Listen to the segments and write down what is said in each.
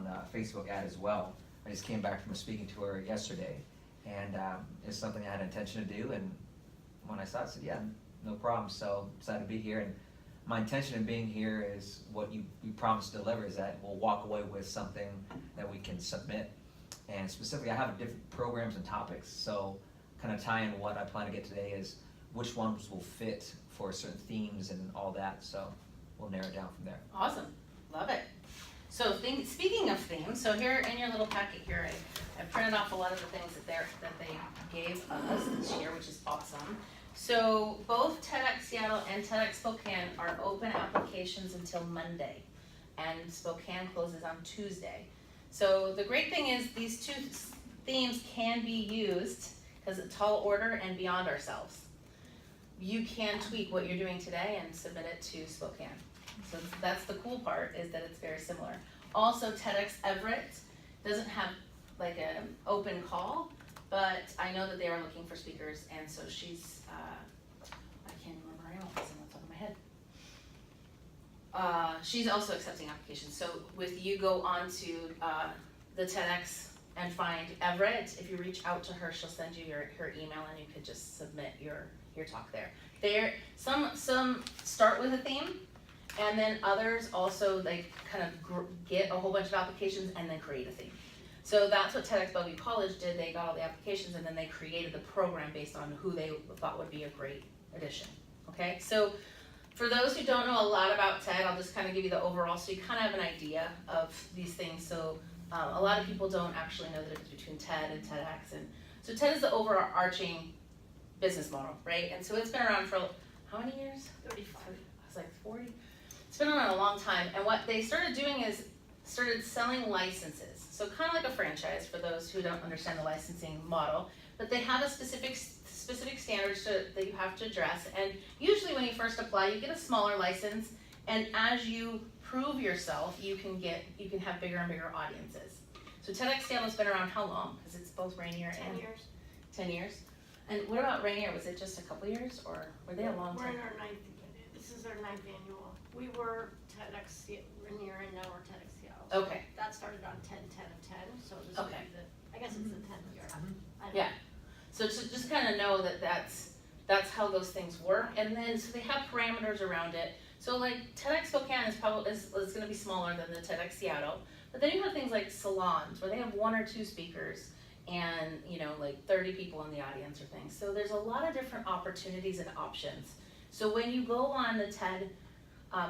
on Facebook ad as well. I just came back from a speaking tour yesterday, and it's something I had intention to do, and when I saw it, I said, yeah, no problem. So excited to be here, and my intention in being here is what you promised to deliver, is that we'll walk away with something that we can submit. And specifically, I have different programs and topics, so kind of tie in what I plan to get today is which ones will fit for certain themes and all that, so we'll narrow it down from there. Awesome, love it. So speaking of themes, so here in your little packet here, I printed off a lot of the things that they gave us this year, which is awesome. So both TEDx Seattle and TEDx Spokane are open applications until Monday, and Spokane closes on Tuesday. So the great thing is these two themes can be used because it's tall order and beyond ourselves. You can tweak what you're doing today and submit it to Spokane. So that's the cool part, is that it's very similar. Also, TEDx Everett doesn't have like an open call, but I know that they are looking for speakers, and so she's, I can't remember her name off the top of my head. She's also accepting applications. So with you go on to the TEDx and find Everett, if you reach out to her, she'll send you her email, and you could just submit your talk there. Some start with a theme, and then others also like kind of get a whole bunch of applications and then create a theme. So that's what TEDx Bellevue College did. They got all the applications, and then they created the program based on who they thought would be a great addition. Okay, so for those who don't know a lot about TED, I'll just kind of give you the overall so you kind of have an idea of these things. So a lot of people don't actually know the difference between TED and TEDx. And so TED is the overarching business model, right? And so it's been around for how many years? 35. I was like 40. It's been around a long time. And what they started doing is started selling licenses. So kind of like a franchise for those who don't understand the licensing model. But they have a specific standards that you have to address. And usually when you first apply, you get a smaller license. And as you prove yourself, you can have bigger and bigger audiences. So TEDx Seattle's been around how long? Because it's both Rainier 10 and years. 10 years. And what about Rainier? Was it just a couple years, or were they a long We're time? in our this is our 9th annual. We were TEDx Rainier, and now we're TEDx Seattle. Okay. That started on 10/10 of 10, so this Okay. would be I guess it's the 10th year. I don't Yeah. So to just kind of know that that's how those things work, and then so they have parameters around it. So like TEDx Spokane is going to be smaller than the TEDx Seattle, but then you have things like salons where they have 1 or 2 speakers and like 30 people in the audience or things. So there's a lot of different opportunities and options. So when you go on the TED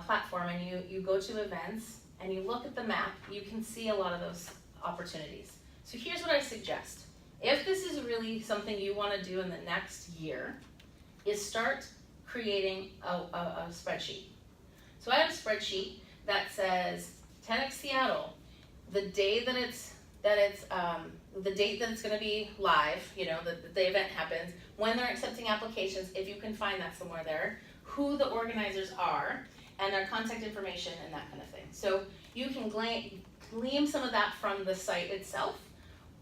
platform and you go to events and you look at the map, you can see a lot of those opportunities. So here's what I suggest. If this is really something you want to do in the next year, is start creating a spreadsheet. So I have a spreadsheet that says TEDx Seattle, the day that it's the date that it's going to be live, the event happens, when they're accepting applications, if you can find that somewhere there, who the organizers are, and their contact information and that kind of thing. So you can glean some of that from the site itself.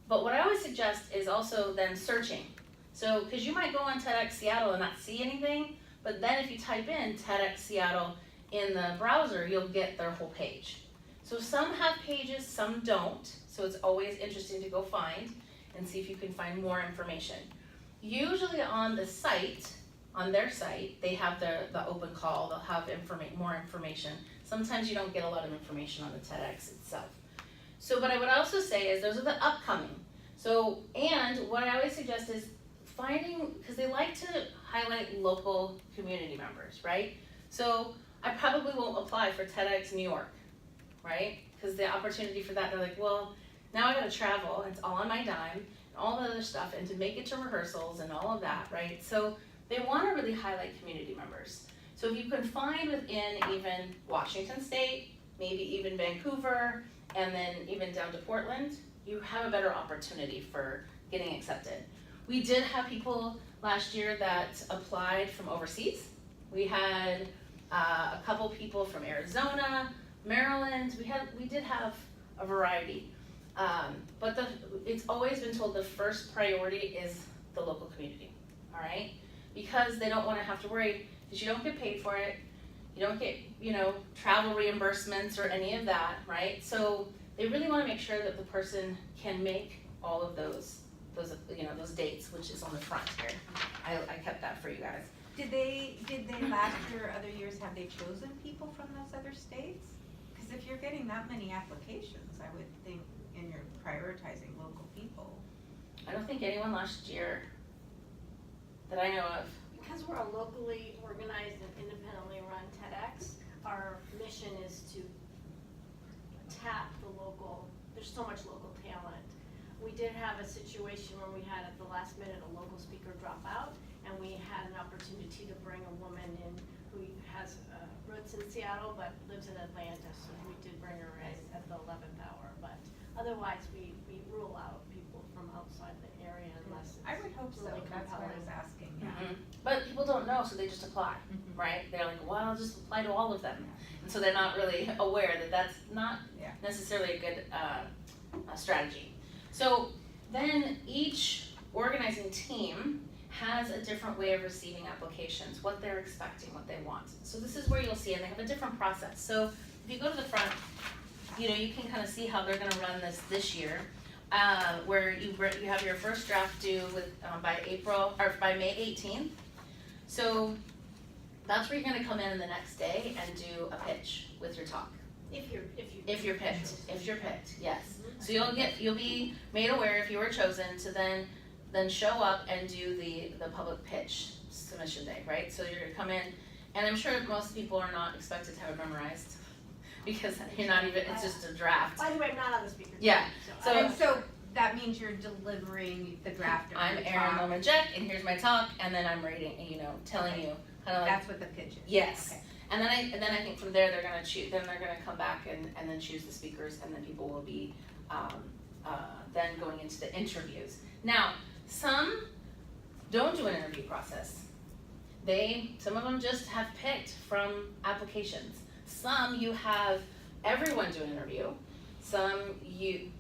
But what I always suggest is also then searching. So, because you might go on TEDx Seattle and not see anything, but then if you type in TEDx Seattle in the browser, you'll get their whole page. So some have pages, some don't. So it's always interesting to go find and see if you can find more information. Usually on the site, on their site, they have the open call, they'll have more information. Sometimes you don't get a lot of information on the TEDx itself. So, but I would also say is those are the upcoming. So, and what I always suggest is finding, because they like to highlight local community members, right? So I probably won't apply for TEDx New York, right? Because the opportunity for that, they're like, well, now I gotta travel, it's all on my dime, and all the other stuff, and to make it to rehearsals and all of that, right? So they wanna really highlight community members. So if you can find within even Washington State, maybe even Vancouver, and then even down to Portland, you have a better opportunity for getting accepted. We did have people last year that applied from overseas. We had a couple people from Arizona, Maryland. We did have a variety, but it's always been told the first priority is the local community. All right, because they don't want to have to worry because you don't get paid for it. You don't get travel reimbursements or any of that, right? So they really wanna make sure that the person can make all of those dates, which is on the front here. I kept that for you guys. Did they last year or other years, have they chosen people from those other states? Because if you're getting that many applications, I would think, and you're prioritizing local people. I don't think anyone last year that I know of. Because we're a locally organized and independently run TEDx, our mission is to tap the local, there's so much local talent. We did have a situation where we had at the last minute a local speaker drop out, and we had an opportunity to bring a woman in who has roots in Seattle but lives in Atlanta, so we did bring her in at the 11th hour. But otherwise, we rule out people from outside the area unless it's I would hope so, really that's what I compelling. was asking, yeah. But people don't know, so they just apply, right? They're like, well, I'll just apply to all of them. And so they're not really aware that that's not Yeah. necessarily a good strategy. So then each organizing team has a different way of receiving applications, what they're expecting, what they want. So this is where you'll see, and they have a different process. So if you go to the front, you can kind of see how they're gonna run this year. Where you have your first draft due by May 18th. So that's where you're gonna come in the next day and do a pitch with your talk. If you're picked, yes. So you'll be made aware if you were chosen to then show up and do the public pitch submission day, right? So you're gonna come in, and I'm sure most people are not expected to have it memorized because you're not even, it's just a draft. By the way, I'm not on the speaker team. Yeah, so- And so that means you're delivering the draft of I'm your Erin talk. Loman-Jack, and here's my talk, and then I'm reading, telling you, kind of like, That's what the pitch is? yes. Okay. And then I think from there, they're gonna choose, then they're gonna come back and then choose the speakers, and then people will be, then going into the interviews. Now, some don't do an interview process. Some of them just have picked from applications. Some you have everyone do an interview. Some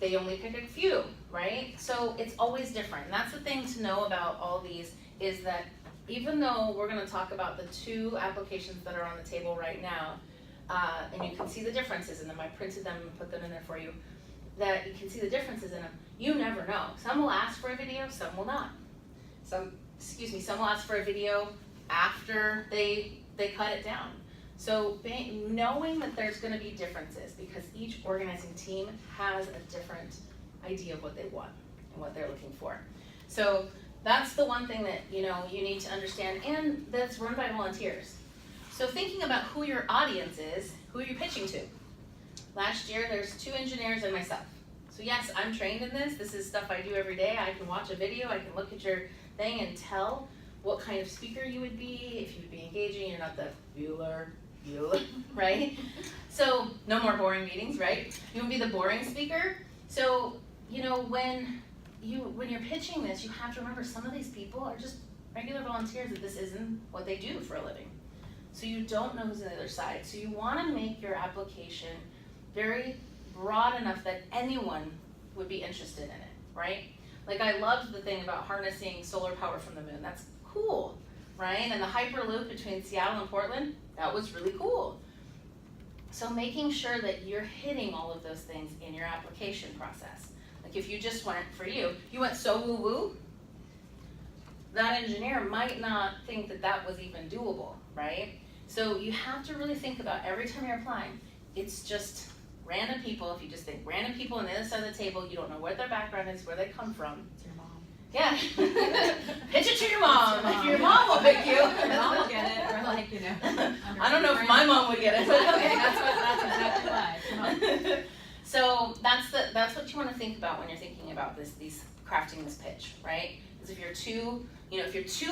they only pick a few, right? So it's always different. And that's the thing to know about all these is that even though we're gonna talk about the 2 applications that are on the table right now, and you can see the differences in them, I printed them and put them in there for you, that you can see the differences in them, you never know. Some will ask for a video, some will not. Some will ask for a video after they cut it down. So knowing that there's gonna be differences because each organizing team has a different idea of what they want and what they're looking for. So that's the one thing that you need to understand, and that's run by volunteers. So thinking about who your audience is, who are you pitching to? Last year there's 2 engineers and myself. So yes, I'm trained in this. This is stuff I do every day. I can watch a video, I can look at your thing and tell what kind of speaker you would be, if you'd be engaging, you're not the Bueller, right? So no more boring meetings, right? You would be the boring speaker. So, when you're pitching this, you have to remember some of these people are just regular volunteers that this isn't what they do for a living. So you don't know who's on the other side. So you wanna make your application very broad enough that anyone would be interested in it, right? Like I loved the thing about harnessing solar power from the moon. That's cool, right? And the Hyperloop between Seattle and Portland, that was really cool. So making sure that you're hitting all of those things in your application process. Like if you just went, you went so woo-woo, that engineer might not think that that was even doable, right? So you have to really think about every time you're applying, it's just random people. If you just think random people on the other side of the table, you don't know what their background is, where they come from. It's your mom. Yeah. Pitch it to your mom. If your mom will pick you. Your mom will get it, or like, I don't know if my mom would get it. Okay, that's exactly why. Come on. So that's what you want to think about when you're thinking about crafting this pitch, right? Because if you're too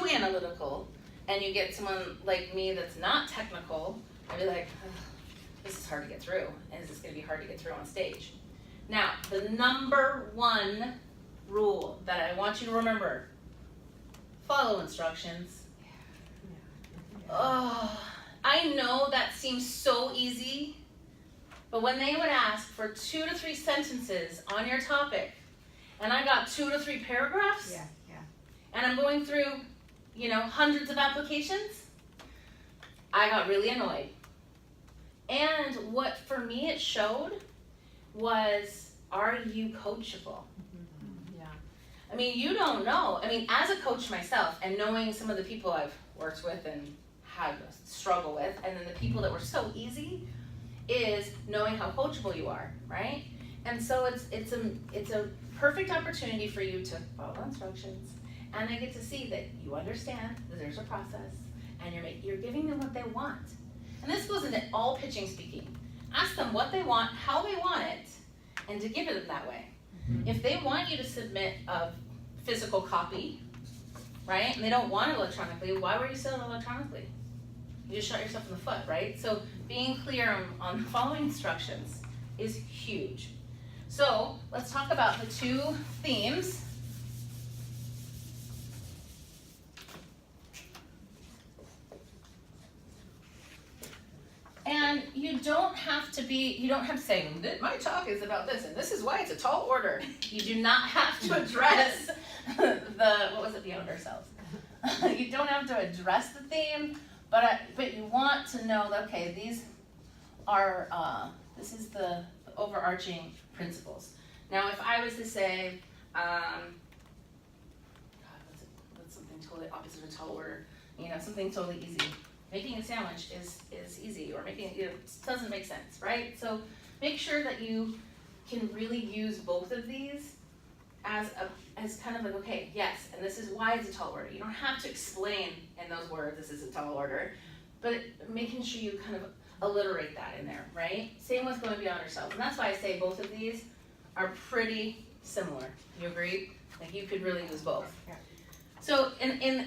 analytical and you get someone like me that's not technical, I'd be like, this is hard to get through, and this is going to be hard to get through on stage. Now, the number 1 rule that I want you to remember: follow instructions. Oh, I know that seems so easy, but when they would ask for 2 to 3 sentences on your topic, and I got 2 to 3 paragraphs, Yeah. and I'm going through, hundreds of applications, I got really annoyed. And what for me it showed was, are you coachable? Yeah. I mean, you don't know. I mean, as a coach myself, and knowing some of the people I've worked with and had a struggle with, and then the people that were so easy, is knowing how coachable you are, right? And so it's a perfect opportunity for you to follow instructions, and they get to see that you understand that there's a process, and you're giving them what they want. And this goes into all pitching speaking. Ask them what they want, how they want it, and to give it them that way. If they want you to submit a physical copy, right, and they don't want it electronically, why were you selling electronically? You just shot yourself in the foot, right? So being clear on following instructions is huge. So let's talk about the two themes. And you don't have to say, my talk is about this, and this is why it's a tall order. You do not have to address beyond ourselves. You don't have to address the theme, but you want to know that, okay, these are, this is the overarching principles. Now, if I was to say, what's something totally opposite of tall order? Something totally easy. Making a sandwich is easy, or making it doesn't make sense, right? So make sure that you can really use both of these as kind of like, okay, yes, and this is why it's a tall order. You don't have to explain in those words, this is a tall order, but making sure you kind of alliterate that in there, right? Same with going beyond yourself. And that's why I say both of these are pretty similar. You agree? Like you could really use both. Yeah. So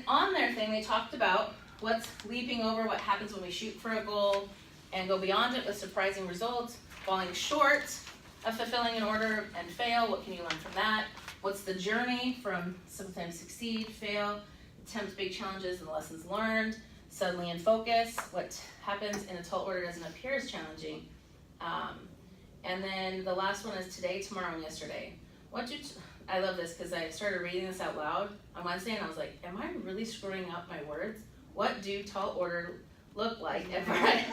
on their thing, they talked about what's leaping over, what happens when we shoot for a goal and go beyond it with surprising results, falling short of fulfilling an order and fail, what can you learn from that? What's the journey from sometimes succeed, fail, attempt big challenges and lessons learned, suddenly in focus, what happens in a tall order doesn't appear as challenging. And then the last one is today, tomorrow, and yesterday. I love this because I started reading this out loud on Wednesday and I was like, am I really screwing up my words? What do tall order look like if I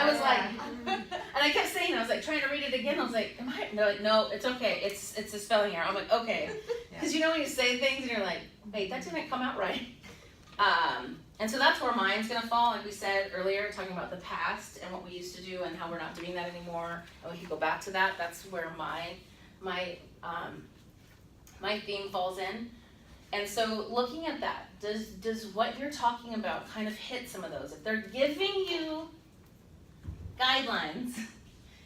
was like, and I kept saying, I was like trying to read it again. I was like, no, it's okay. It's a spelling error. I'm like, okay. Because when you say things and you're like, wait, that didn't come out right. And so that's where mine's gonna fall. Like we said earlier, talking about the past and what we used to do and how we're not doing that anymore. And we can go back to that. That's where my theme falls in. And so looking at that, does what you're talking about kind of hit some of those? If they're giving you guidelines,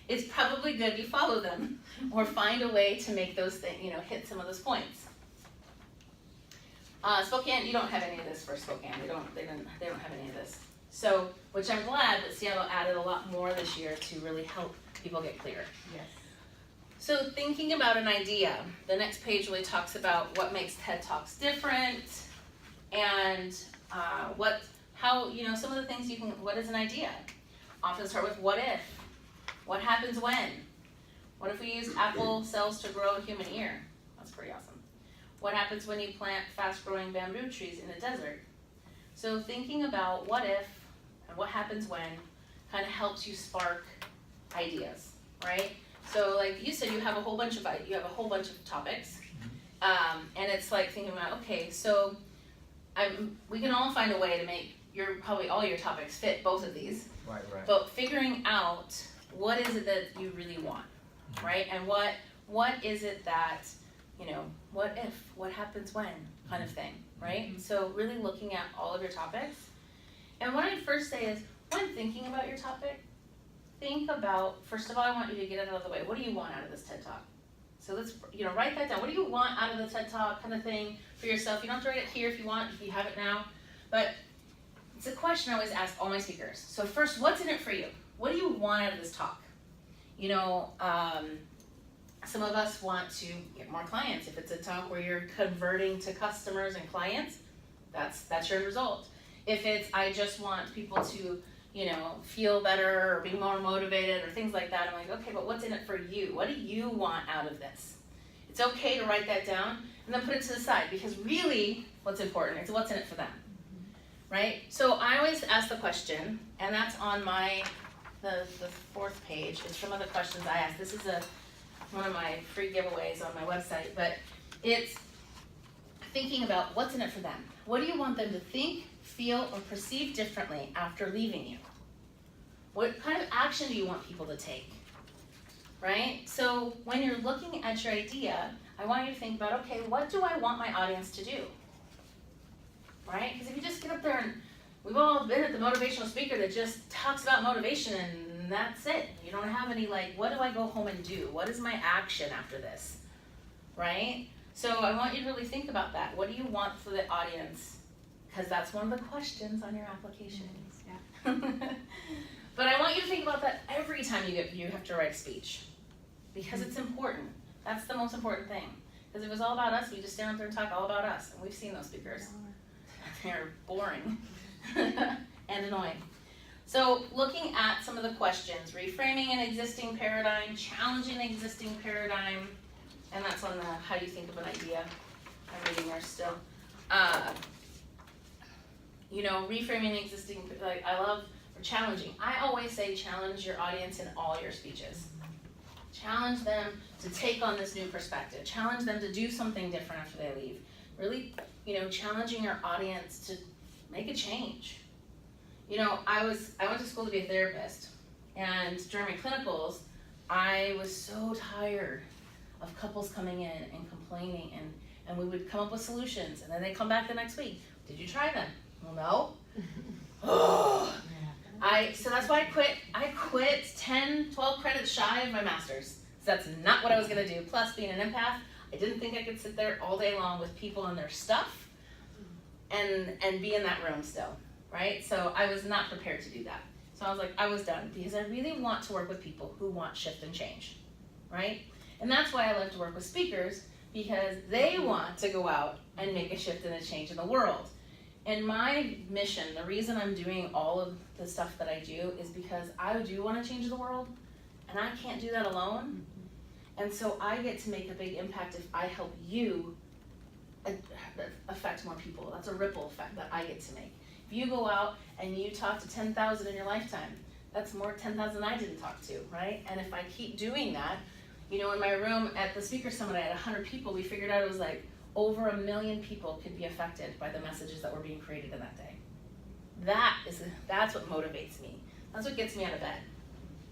it's probably good you follow them or find a way to make those things, hit some of those points. Spokane, you don't have any of this for Spokane. They don't have any of this. So, which I'm glad that Seattle added a lot more this year to really help people get clear. Yes. So thinking about an idea, the next page really talks about what makes TED Talks different and some of the things what is an idea? Often start with what if? What happens when? What if we use apple cells to grow a human ear? That's pretty awesome. What happens when you plant fast-growing bamboo trees in a desert? So thinking about what if and what happens when kind of helps you spark ideas, right? So like you said, you have a whole bunch of topics, and it's like thinking about, okay, so we can all find a way to make probably all your topics fit both of these. Right. But figuring out what is it that you really want, right? And what is it that, what if, what happens when, kind of thing, right? Mm-hmm. So really looking at all of your topics. And what I'd first say is, when thinking about your topic, think about, first of all, I want you to get it out of the way. What do you want out of this TED Talk? So let's, write that down. What do you want out of the TED Talk kind of thing for yourself? You don't have to write it here if you want, if you have it now. But it's a question I always ask all my speakers. So first, what's in it for you? What do you want out of this talk? Some of us want to get more clients. If it's a talk where you're converting to customers and clients, that's your result. If it's, I just want people to feel better or be more motivated or things like that. I'm like, okay, but what's in it for you? What do you want out of this? It's okay to write that down and then put it to the side, because really what's important is what's in it for them, right? So I always ask the question, and that's on the fourth page is some of the questions I asked. This is one of my free giveaways on my website, but it's thinking about what's in it for them. What do you want them to think, feel, or perceive differently after leaving you? What kind of action do you want people to take? Right? So when you're looking at your idea, I want you to think about, okay, what do I want my audience to do? Right? Because if you just get up there and we've all been at the motivational speaker that just talks about motivation and that's it. You don't have any what do I go home and do? What is my action after this? Right? So I want you to really think about that. What do you want for the audience? Because that's one of the questions on your application. Yeah. But I want you to think about that every time you have to write a speech. Because it's important. That's the most important thing. Because if it was all about us, we just stand up there and talk all about us. And we've seen those speakers. They're boring and annoying. So looking at some of the questions, reframing an existing paradigm, challenging an existing paradigm, and that's on the how do you think of an idea. I'm reading there still. Reframing an existing, I love, or challenging. I always say challenge your audience in all your speeches. Challenge them to take on this new perspective. Challenge them to do something different after they leave. Really, challenging your audience to make a change. I went to school to be a therapist, and during my clinicals, I was so tired of couples coming in and complaining, and we would come up with solutions, and then they'd come back the next week. Did you try them? Well, no. So that's why I quit. I quit 10, 12 credits shy of my master's. So that's not what I was gonna do. Plus, being an empath, I didn't think I could sit there all day long with people and their stuff and be in that room still, right? So I was not prepared to do that. So I was like, I was done because I really want to work with people who want shift and change, right? And that's why I love to work with speakers, because they want to go out and make a shift and a change in the world. And my mission, the reason I'm doing all of the stuff that I do is because I do want to change the world, and I can't do that alone. And so I get to make a big impact if I help you affect more people. That's a ripple effect that I get to make. If you go out and you talk to 10,000 in your lifetime, that's more 10,000 I didn't talk to, right? And if I keep doing that, in my room at the Speaker Summit, I had 100 people. We figured out it was over 1 million people could be affected by the messages that were being created in that day. That's what motivates me. That's what gets me out of bed,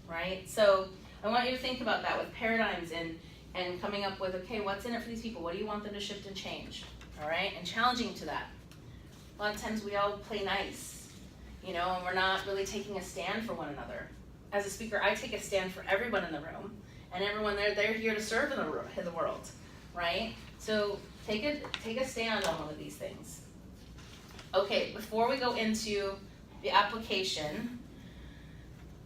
right? So I want you to think about that with paradigms and coming up with, okay, what's in it for these people? What do you want them to shift and change, all right? And challenging to that. A lot of times we all play nice, and we're not really taking a stand for one another. As a speaker, I take a stand for everyone in the room, and everyone they're here to serve in the world, right? So take a stand on one of these things. Okay, before we go into the application,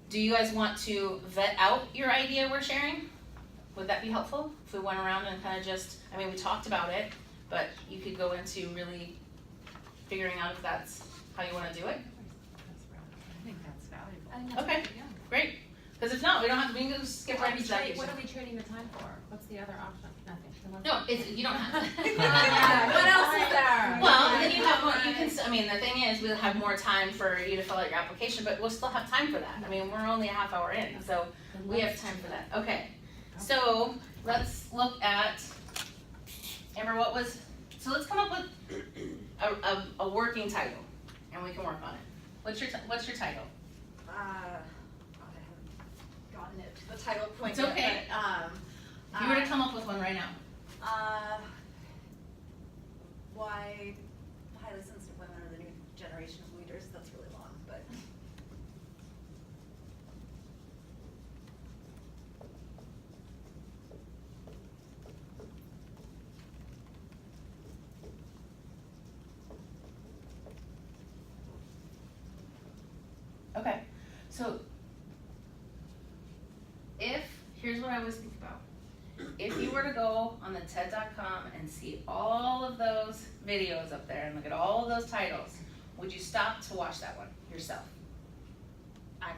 do you guys want to vet out your idea we're sharing? Would that be helpful? If we went around and kind of we talked about it, but you could go into really figuring out if that's how you want to do it? I think that's valuable. Okay, great. Because if not, we can go skip right into that. What are we trading the time for? What's the other option? Nothing. No, you don't have to. What else is there? Well, then you have more, the thing is, we'll have more time for you to fill out your application, but we'll still have time for that. We're only a half hour in, so we have time for that. Okay, so let's look at, Amber, so let's come up with a working title, and we can work on it. What's your title? I haven't gotten it to the title point It's yet, okay. but, If you were to come up with one right now. why highly sensitive women are the new generation of leaders? That's really long, but. Okay, so here's what I always think about. If you were to go on the TED.com and see all of those videos up there and look at all of those titles, would you stop to watch that one yourself? I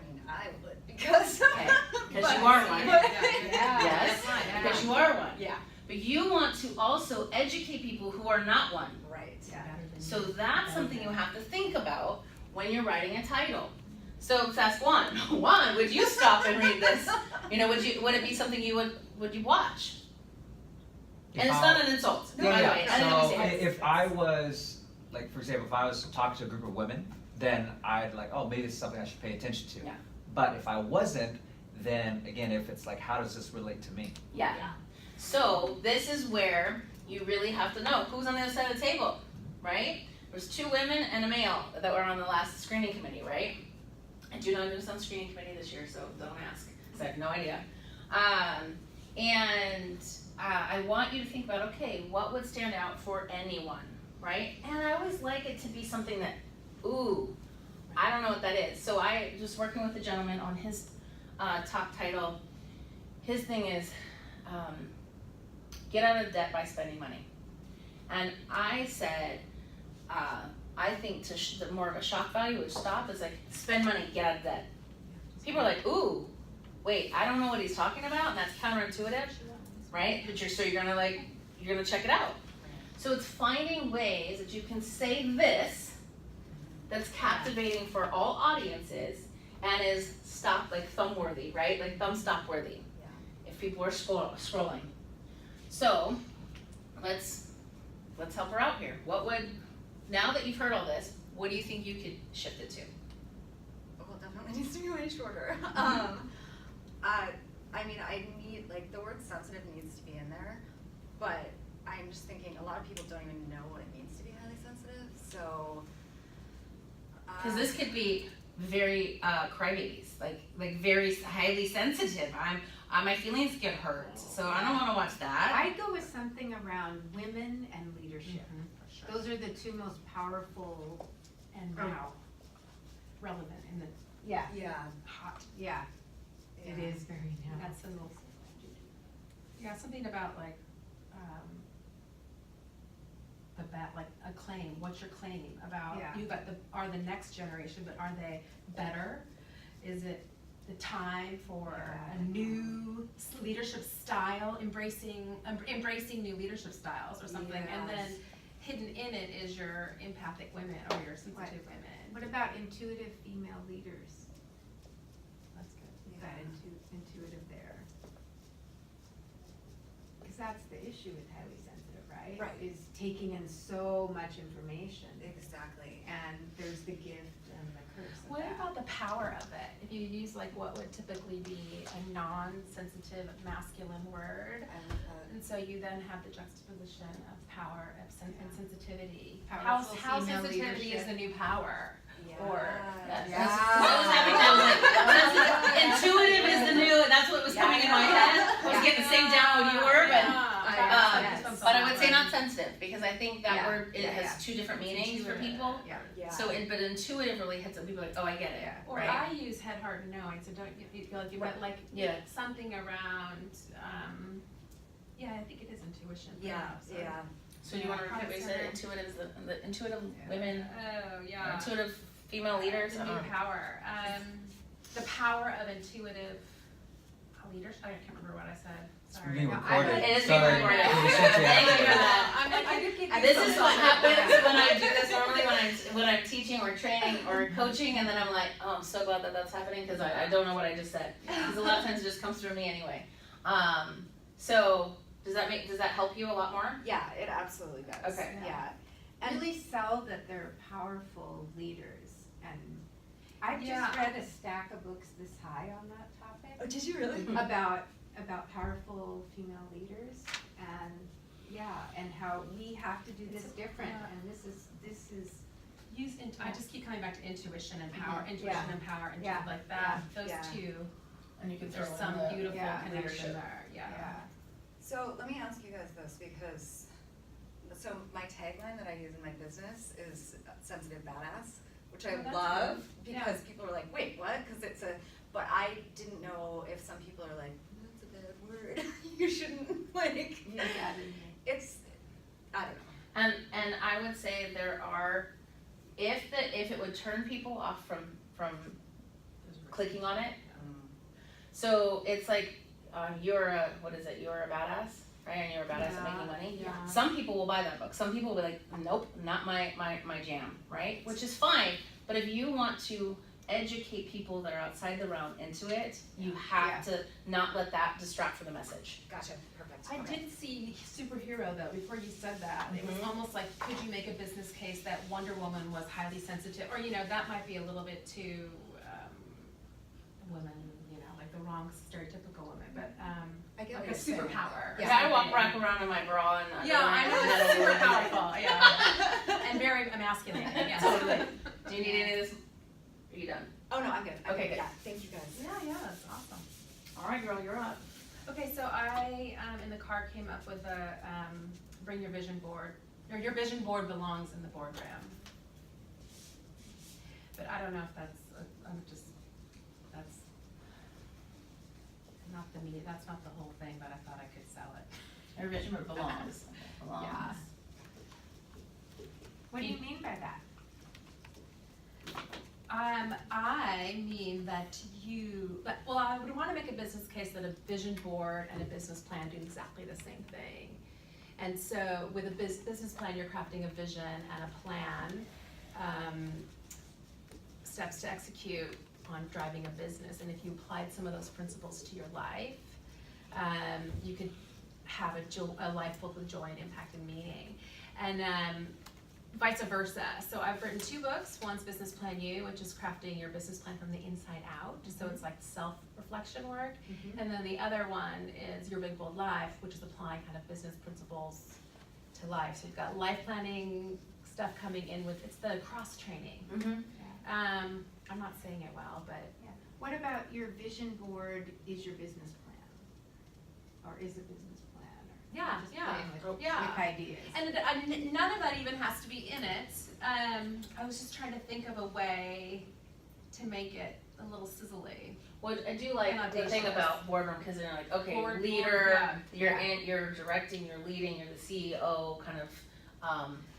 would, because. Okay, because you are one. Yes, because you are one. Yeah, But you want to also educate people who are not one. right, yeah. So that's something you have to think about when you're writing a title. So let's ask Juan. Juan, would you stop and read this? You know, would it be something you would you watch? And it's not an insult, by the way. I didn't So say it. if I was, like, for example, if I was talking to a group of women, then I'd like, oh, maybe this is something I should pay attention to. Yeah. But if I wasn't, then again, if it's like, how does this relate to me? Yeah. So this is where you really have to know who's on the other side of the table, right? There's 2 women and a male that were on the last screening committee, right? I do not know who's on the screening committee this year, so don't ask, because I have no idea. I want you to think about, okay, what would stand out for anyone, right? And I always like it to be something that, ooh, I don't know what that is. So I was working with a gentleman on his top title. His thing is, get out of debt by spending money. And I said, I think the more of a shock value would stop is like, spend money, get out of debt. People are like, ooh, wait, I don't know what he's talking about, and that's counterintuitive, right? But you're gonna check it out. So it's finding ways that you can say this that's captivating for all audiences and is thumb worthy, right? Like thumb stop worthy. If people are scrolling. So let's help her out here. Now that you've heard all this, what do you think you could shift it to? Well, it definitely needs to be way shorter. I mean, I need, like, the word sensitive needs to be in there, but I'm just thinking a lot of people don't even know what it means to be highly sensitive, so. Because this could be very crybabies, like very highly sensitive. My feelings get hurt, so I don't want to watch that. I'd go with something around women and leadership. For sure. Those are the 2 most powerful, And now, relevant in the yeah, hot, yeah, it is very now. that's the most. Yeah, something about like, like a claim, what's your claim about, Yeah. you got are the next generation, but are they better? Is it the time for a new leadership style, embracing new leadership styles or something, and then Yes. hidden in it is your empathic women or your sensitive women. What about intuitive female leaders? That's good. Is that intuitive there? Because that's the issue with highly sensitive, right? Right. Is taking in so much information, Exactly. and there's the gift and the curse of What that. about the power of it? If you use like what would typically be a non-sensitive masculine word, I love that. and so you then have the juxtaposition of power and sensitivity. Powerful How female sensitivity is leadership. the new power. Or That's Yeah. what was happening. Intuitive is the new, and that's what was coming in my head. I was getting the same download you were, but I would say not sensitive, because I think that Yeah. word, it Yeah, has yeah. 2 different meanings for people. Yeah. Yeah. So, but intuitive really hits some people like, oh, I get it, Yeah. Or right? I use head, heart, and knowing, so don't you feel like you, but like Yeah. something around, yeah, I think it is intuition. Yeah, so- yeah. So you wanna repeat what you said, intuitive is the intuitive women, Oh, yeah. intuitive female leaders? The new power. The power of intuitive leadership. I can't remember what I said. Sorry. Being No, recorded. It is so being that recorded. we essentially have Thank you to- for that. I'm like, I could give you This some is what of happens that. when I do this normally when I'm teaching or training or coaching, and then I'm like, oh, I'm so glad that that's happening, because I don't know what I just said. Because a lot of times it just comes through me anyway. So does that help you a lot more? Yeah, it absolutely does. Okay. Yeah. And really sell that they're powerful leaders, and I just Yeah. read a stack of books this high on that topic. Oh, did you really? About powerful female leaders, and and how we have to do this different, yeah. and this is I just keep coming back to intuition and power, Mhm. intuition Yeah. and power, and Yeah. just like that. Yeah. Those Yeah. 2, And you can there's throw some in the beautiful yeah, connection leadership. there. Yeah. So let me ask you guys this, because, so my tagline that I use in my business is sensitive badass, which I Oh, that's love, good. Yeah. because people are like, wait, what? Because but I didn't know if some people are like, that's a bad word, you shouldn't, like, use that in it's, I don't know. And I would say there are, if it would turn people off from clicking on it. So it's like, you're a badass, right? And you're a badass at making money. Yeah. Some people will buy that book. Some people will be like, nope, not my jam, right? Which is fine. But if you want to educate people that are outside the realm into it, you have to not let that distract from the message. Gotcha, perfect. I Okay. did see superhero though, before you said that, it was Mhm. almost like, could you make a business case that Wonder Woman was highly sensitive, or, you know, that might be a little bit too, women, you know, like the wrong stereotypical woman, but, I get like what a you're saying. superpower. or Yeah. I walk something. back around in my bra and Yeah, I know, underwear it's and super metal. powerful, yeah, and very emasculating, yes. Totally. Do you need any of this? Are you done? Oh, no, I'm good. Okay, good. Yeah, thank you guys. Yeah, that's awesome. All right, girl, you're up. Okay, so I, in the car came up with a, bring your vision board, or your vision board belongs in the boardroom. But I don't know if that's, that's not the meat, that's not the whole thing, but I thought I could sell it. Your vision belongs. Belongs. Yeah. What do you mean by that? I mean that I would wanna make a business case that a vision board and a business plan do exactly the same thing. And so with a business plan, you're crafting a vision and a plan, steps to execute on driving a business. And if you applied some of those principles to your life, you could have a life full of joy and impact and meaning. And vice versa. So I've written 2 books. One's Business Plan You, which is crafting your business plan from the inside out. So it's like self-reflection work. And then the other one is Your Big Bold Life, which is applying kind of business principles to life. So you've got life planning stuff coming in with, it's the cross training. Mm-hmm. I'm not saying it well, but What about your vision board is your business plan? Or is a business plan? Or Yeah, just yeah, playing with yeah. ideas. And none of that even has to be in it. I was just trying to think of a way to make it a little sizzly. Well, I do like And the thing audacious. about boardroom, because they're like, okay, Board, leader, yeah. you're directing, you're leading, you're the CEO kind of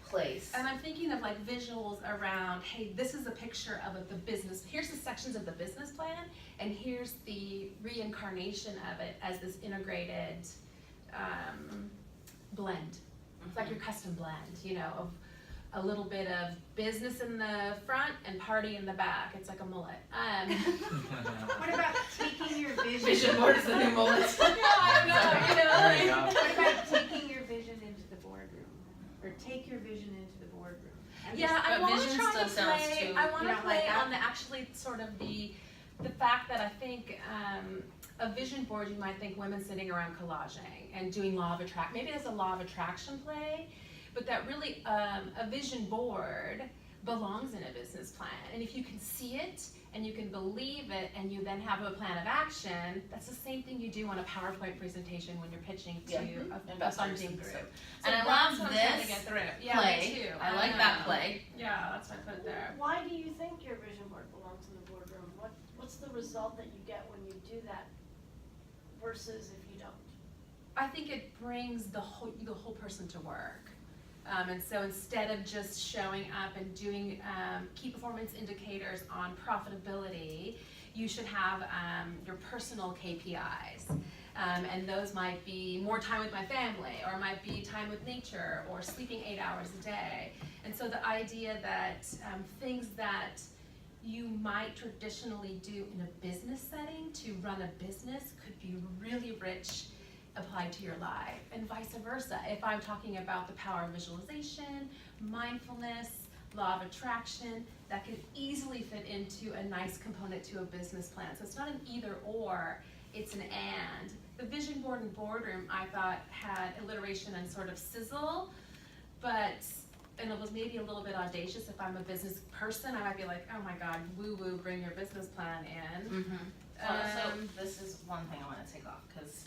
place. And I'm thinking of like visuals around, hey, this is a picture of the business, here's the sections of the business plan, and here's the reincarnation of it as this integrated blend. It's like your custom blend, you know, of a little bit of business in the front and party in the back. It's like a mullet. What about taking your vision? Vision board is the new mullet. Yeah, I don't know, you know, There you like- go. What about taking your vision into the boardroom? Or take your vision into the boardroom? I'm Yeah, just- I but wanna vision try still to sounds play, too- I You wanna don't like play that? on the actually sort of the fact that I think, a vision board, you might think women sitting around collaging and doing law of attract, maybe there's a law of attraction play, but that really, a vision board belongs in a business plan. And if you can see it and you can believe it and you then have a plan of action, that's the same thing you do on a PowerPoint presentation when you're pitching to Yeah. a Investors funding and group. stuff. So And I that's love what I'm trying to this get through. Yeah, me play. too. I like that know. play. Yeah, that's why I put it there. Why do you think your vision board belongs in the boardroom? What's the result that you get when you do that versus if you don't? I think it brings the whole person to work. And so instead of just showing up and doing key performance indicators on profitability, you should have your personal KPIs. And those might be more time with my family, or might be time with nature, or sleeping 8 hours a day. And so the idea that things that you might traditionally do in a business setting to run a business could be really rich applied to your life, and vice versa. If I'm talking about the power of visualization, mindfulness, law of attraction, that could easily fit into a nice component to a business plan. So it's not an either or, it's an and. The vision board and boardroom, I thought, had alliteration and sort of sizzle, and it was maybe a little bit audacious. If I'm a business person, I might be like, oh my God, woo woo, bring your business plan in. Mm-hmm. So Um, this is one thing I wanna take off, cause,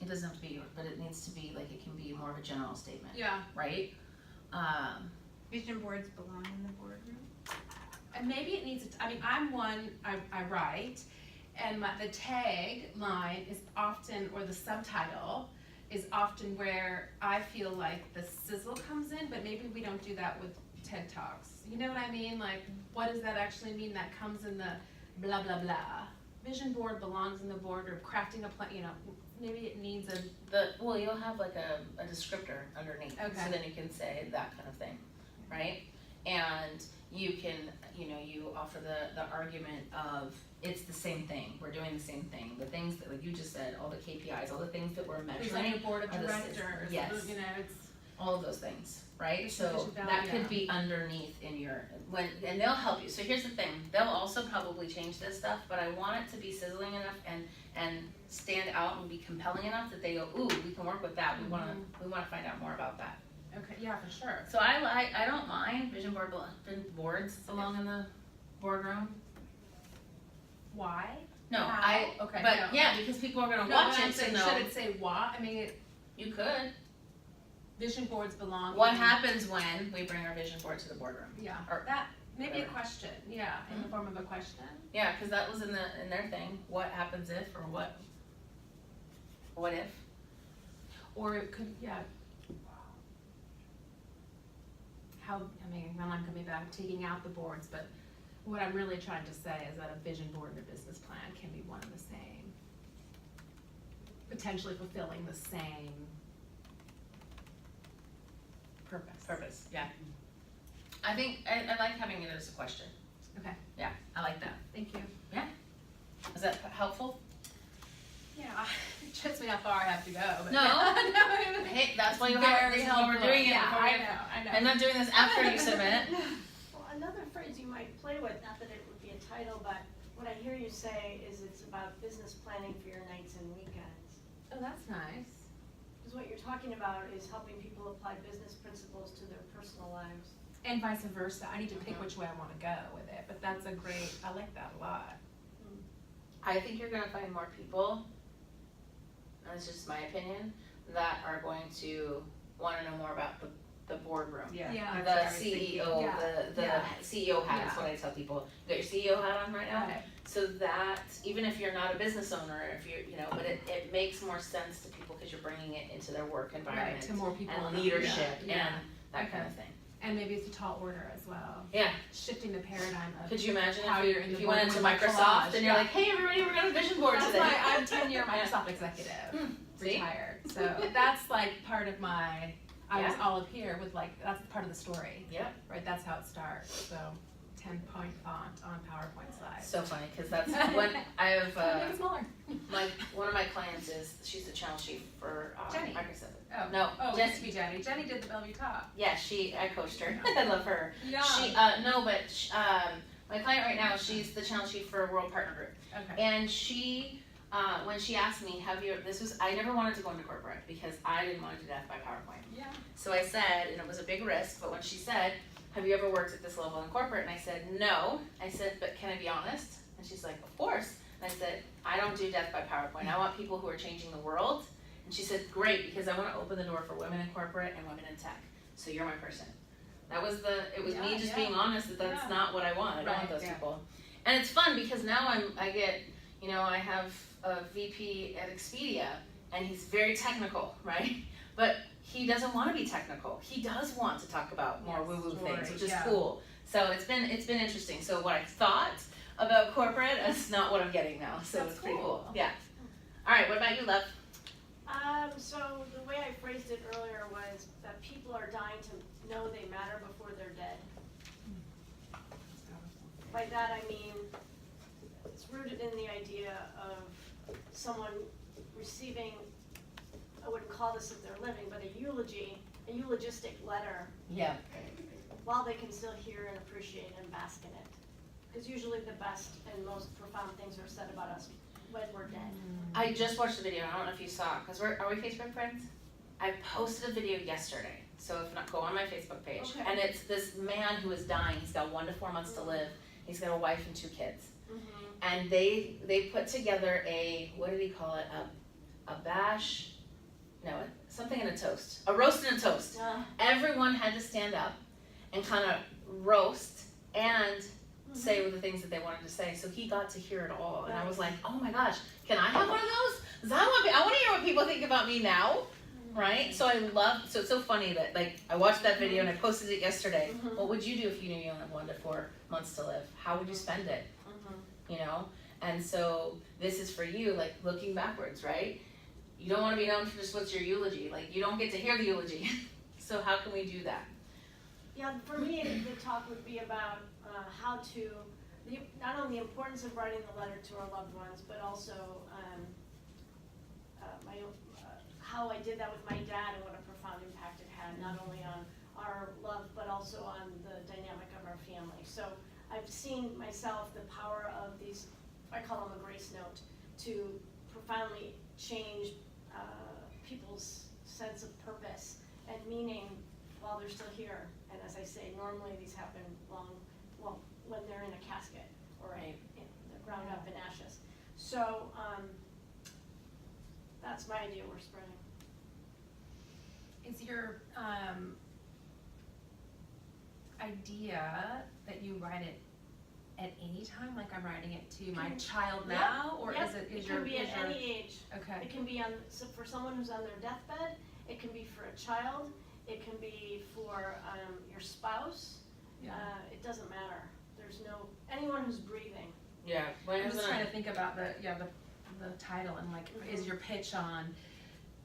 it doesn't have to be, but it needs to be, like, it can be more of a general statement, Yeah, right? Vision boards belong in the boardroom? and maybe it needs, I mean, I'm one, I write, and the tag line is often, or the subtitle, is often where I feel like the sizzle comes in, but maybe we don't do that with TED Talks. You know what I mean? Like, what does that actually mean that comes in the blah, blah, blah? Vision board belongs in the boardroom, crafting a plan, you know, maybe it needs a, Well, you'll have like a descriptor underneath, Okay. so then you can say that kind of thing, right? And you can, you offer the argument of, it's the same thing, we're doing the same thing, the things that, like you just said, all the KPIs, all the things that we're There's like measuring, a board of are the directors, yes. it's. all of those things, right? Mission, So vision, that value, could yeah. be underneath in your, and they'll help you. So here's the thing, they'll also probably change this stuff, but I want it to be sizzling enough and stand out and be compelling enough that they go, ooh, we can work with that, we wanna find out more about that. Okay, yeah, for sure. So I don't mind vision boards along in the boardroom. Why? No, How? Okay, but no. yeah, because people are gonna No, watch but I'm it to saying, know. should it say why? I mean, You could. vision boards belong. What in- happens when we bring our vision board to the boardroom? Yeah, or that, maybe a whatever. question, yeah, in the form of a question. Yeah, because that was in their thing. What happens if, or what if? Or it could, yeah. How, I mean, when I'm coming back, taking out the boards, but what I'm really trying to say is that a vision board and a business plan can be one and the same. Potentially fulfilling the same purpose. Purpose, yeah. I think, I like having it as a question. Okay, Yeah, I like that. thank you. Is that helpful? Yeah, it shows me how far I have to go, but. No. No, Hey, that's why you Very have, this is why we're helpful. doing it. Yeah, before I we- know, I know. I'm not doing this after you submit. Well, another phrase you might play with, not that it would be a title, but what I hear you say is it's about business planning for your nights and weekends. Oh, that's nice. Because what you're talking about is helping people apply business principles to their personal lives. And vice versa, I need to pick which way I wanna go with it, but that's a great, I like that a lot. I think you're gonna find more people, and it's just my opinion, that are going to wanna know more about the boardroom. Yeah. The that's what I was thinking. CEO, Yeah. the Yeah. CEO hat is Yeah. what I tell people. You got your CEO hat on right now? Okay. So that, even if you're not a business owner, if you're, but it makes more sense to people because you're bringing it into their work Right, environment. to more people. And leadership Yeah. and that kind Okay. of thing. And maybe it's a tall order as well, Yeah, shifting the paradigm of. could you imagine How you're in if the you went into boardroom with Microsoft collage, and you're yeah. like, hey, everybody, we're gonna vision board That's today. why I'm 10-year Microsoft executive, See? retired, so that's like part of my, I was Yeah. all up here with like, that's part of the story, Yep, right, that's how it starts, so 10-point font on PowerPoint slides. so funny, cause that's when I have, Make it smaller. one of my clients she's the channel chief for Jenny. Microsoft. Oh. No, Oh, it Jen- used to be Jenny, Jenny did the Bellevue Top. Yeah, I coached her, I love her. Yeah. She, no, but, my client right now, she's the channel chief for World Partner Group. Okay. And she, when she asked me, I never wanted to go into corporate because I didn't want to do death by PowerPoint. Yeah. So I said, and it was a big risk, but when she said, have you ever worked at this level in corporate? And I said, no. I said, but can I be honest? And she's like, of course. And I said, I don't do death by PowerPoint. I want people who are changing the world. And she said, great, because I want to open the door for women in corporate and women in tech. So you're my person. It was me just being honest that that's Yeah. not what I want. I don't want Right, those yeah. people. And it's fun because now I have a VP at Expedia and he's very technical, right? But he doesn't want to be technical. He does want to talk about more Yes, woo-woo story, things, which is yeah. cool. So it's been interesting. So what I thought about corporate is not what I'm getting now. So That's it's pretty cool. cool. Yeah. All right, what about you, love? So the way I phrased it earlier was that people are dying to know they matter before they're dead. By that I mean, it's rooted in the idea of someone receiving, I wouldn't call this if they're living, but a eulogistic letter, Yeah. while they can still hear and appreciate and bask in it. Because usually the best and most profound things are said about us when we're dead. I just watched the video. I don't know if you saw it, because are we Facebook friends? I posted a video yesterday. So if not, go on my Facebook page. Okay. And it's this man who is dying. He's got 1 to 4 months to live. He's got a wife and 2 kids. And they put together what did he call it? A bash? No, something in a toast. A roast and a toast. Everyone had to stand up and kind of roast and say the things that they wanted to say. So he got to hear it all. And I was like, oh my gosh, can I have one of those? 'Cause I want to hear what people think about me now. Right? So so it's so funny that I watched that video and I posted it yesterday. What would you do if you knew you only had 1 to 4 months to live? How would you spend it? And so this is for you, looking backwards, right? You don't want to be known for just what's your eulogy. You don't get to hear the eulogy. So how can we do that? Yeah, for me, the talk would be about how to, not only the importance of writing the letter to our loved ones, but also how I did that with my dad and what a profound impact it had, not only on our love, but also on the dynamic of our family. So I've seen myself the power of these, I call them a grace note, to profoundly change people's sense of purpose and meaning while they're still here. And as I say, normally these happen when they're in a casket or they're ground up in ashes. So that's my idea we're spreading. Is your idea that you write it at any time, like I'm writing it to my child Yep, now, or yep. is it, It can be at any age. okay, It can be so for someone who's on their deathbed, it can be for a child, it can be for your spouse. yeah. It doesn't matter. There's anyone who's breathing. Yeah, I'm just trying to think about the title and like, is your pitch on,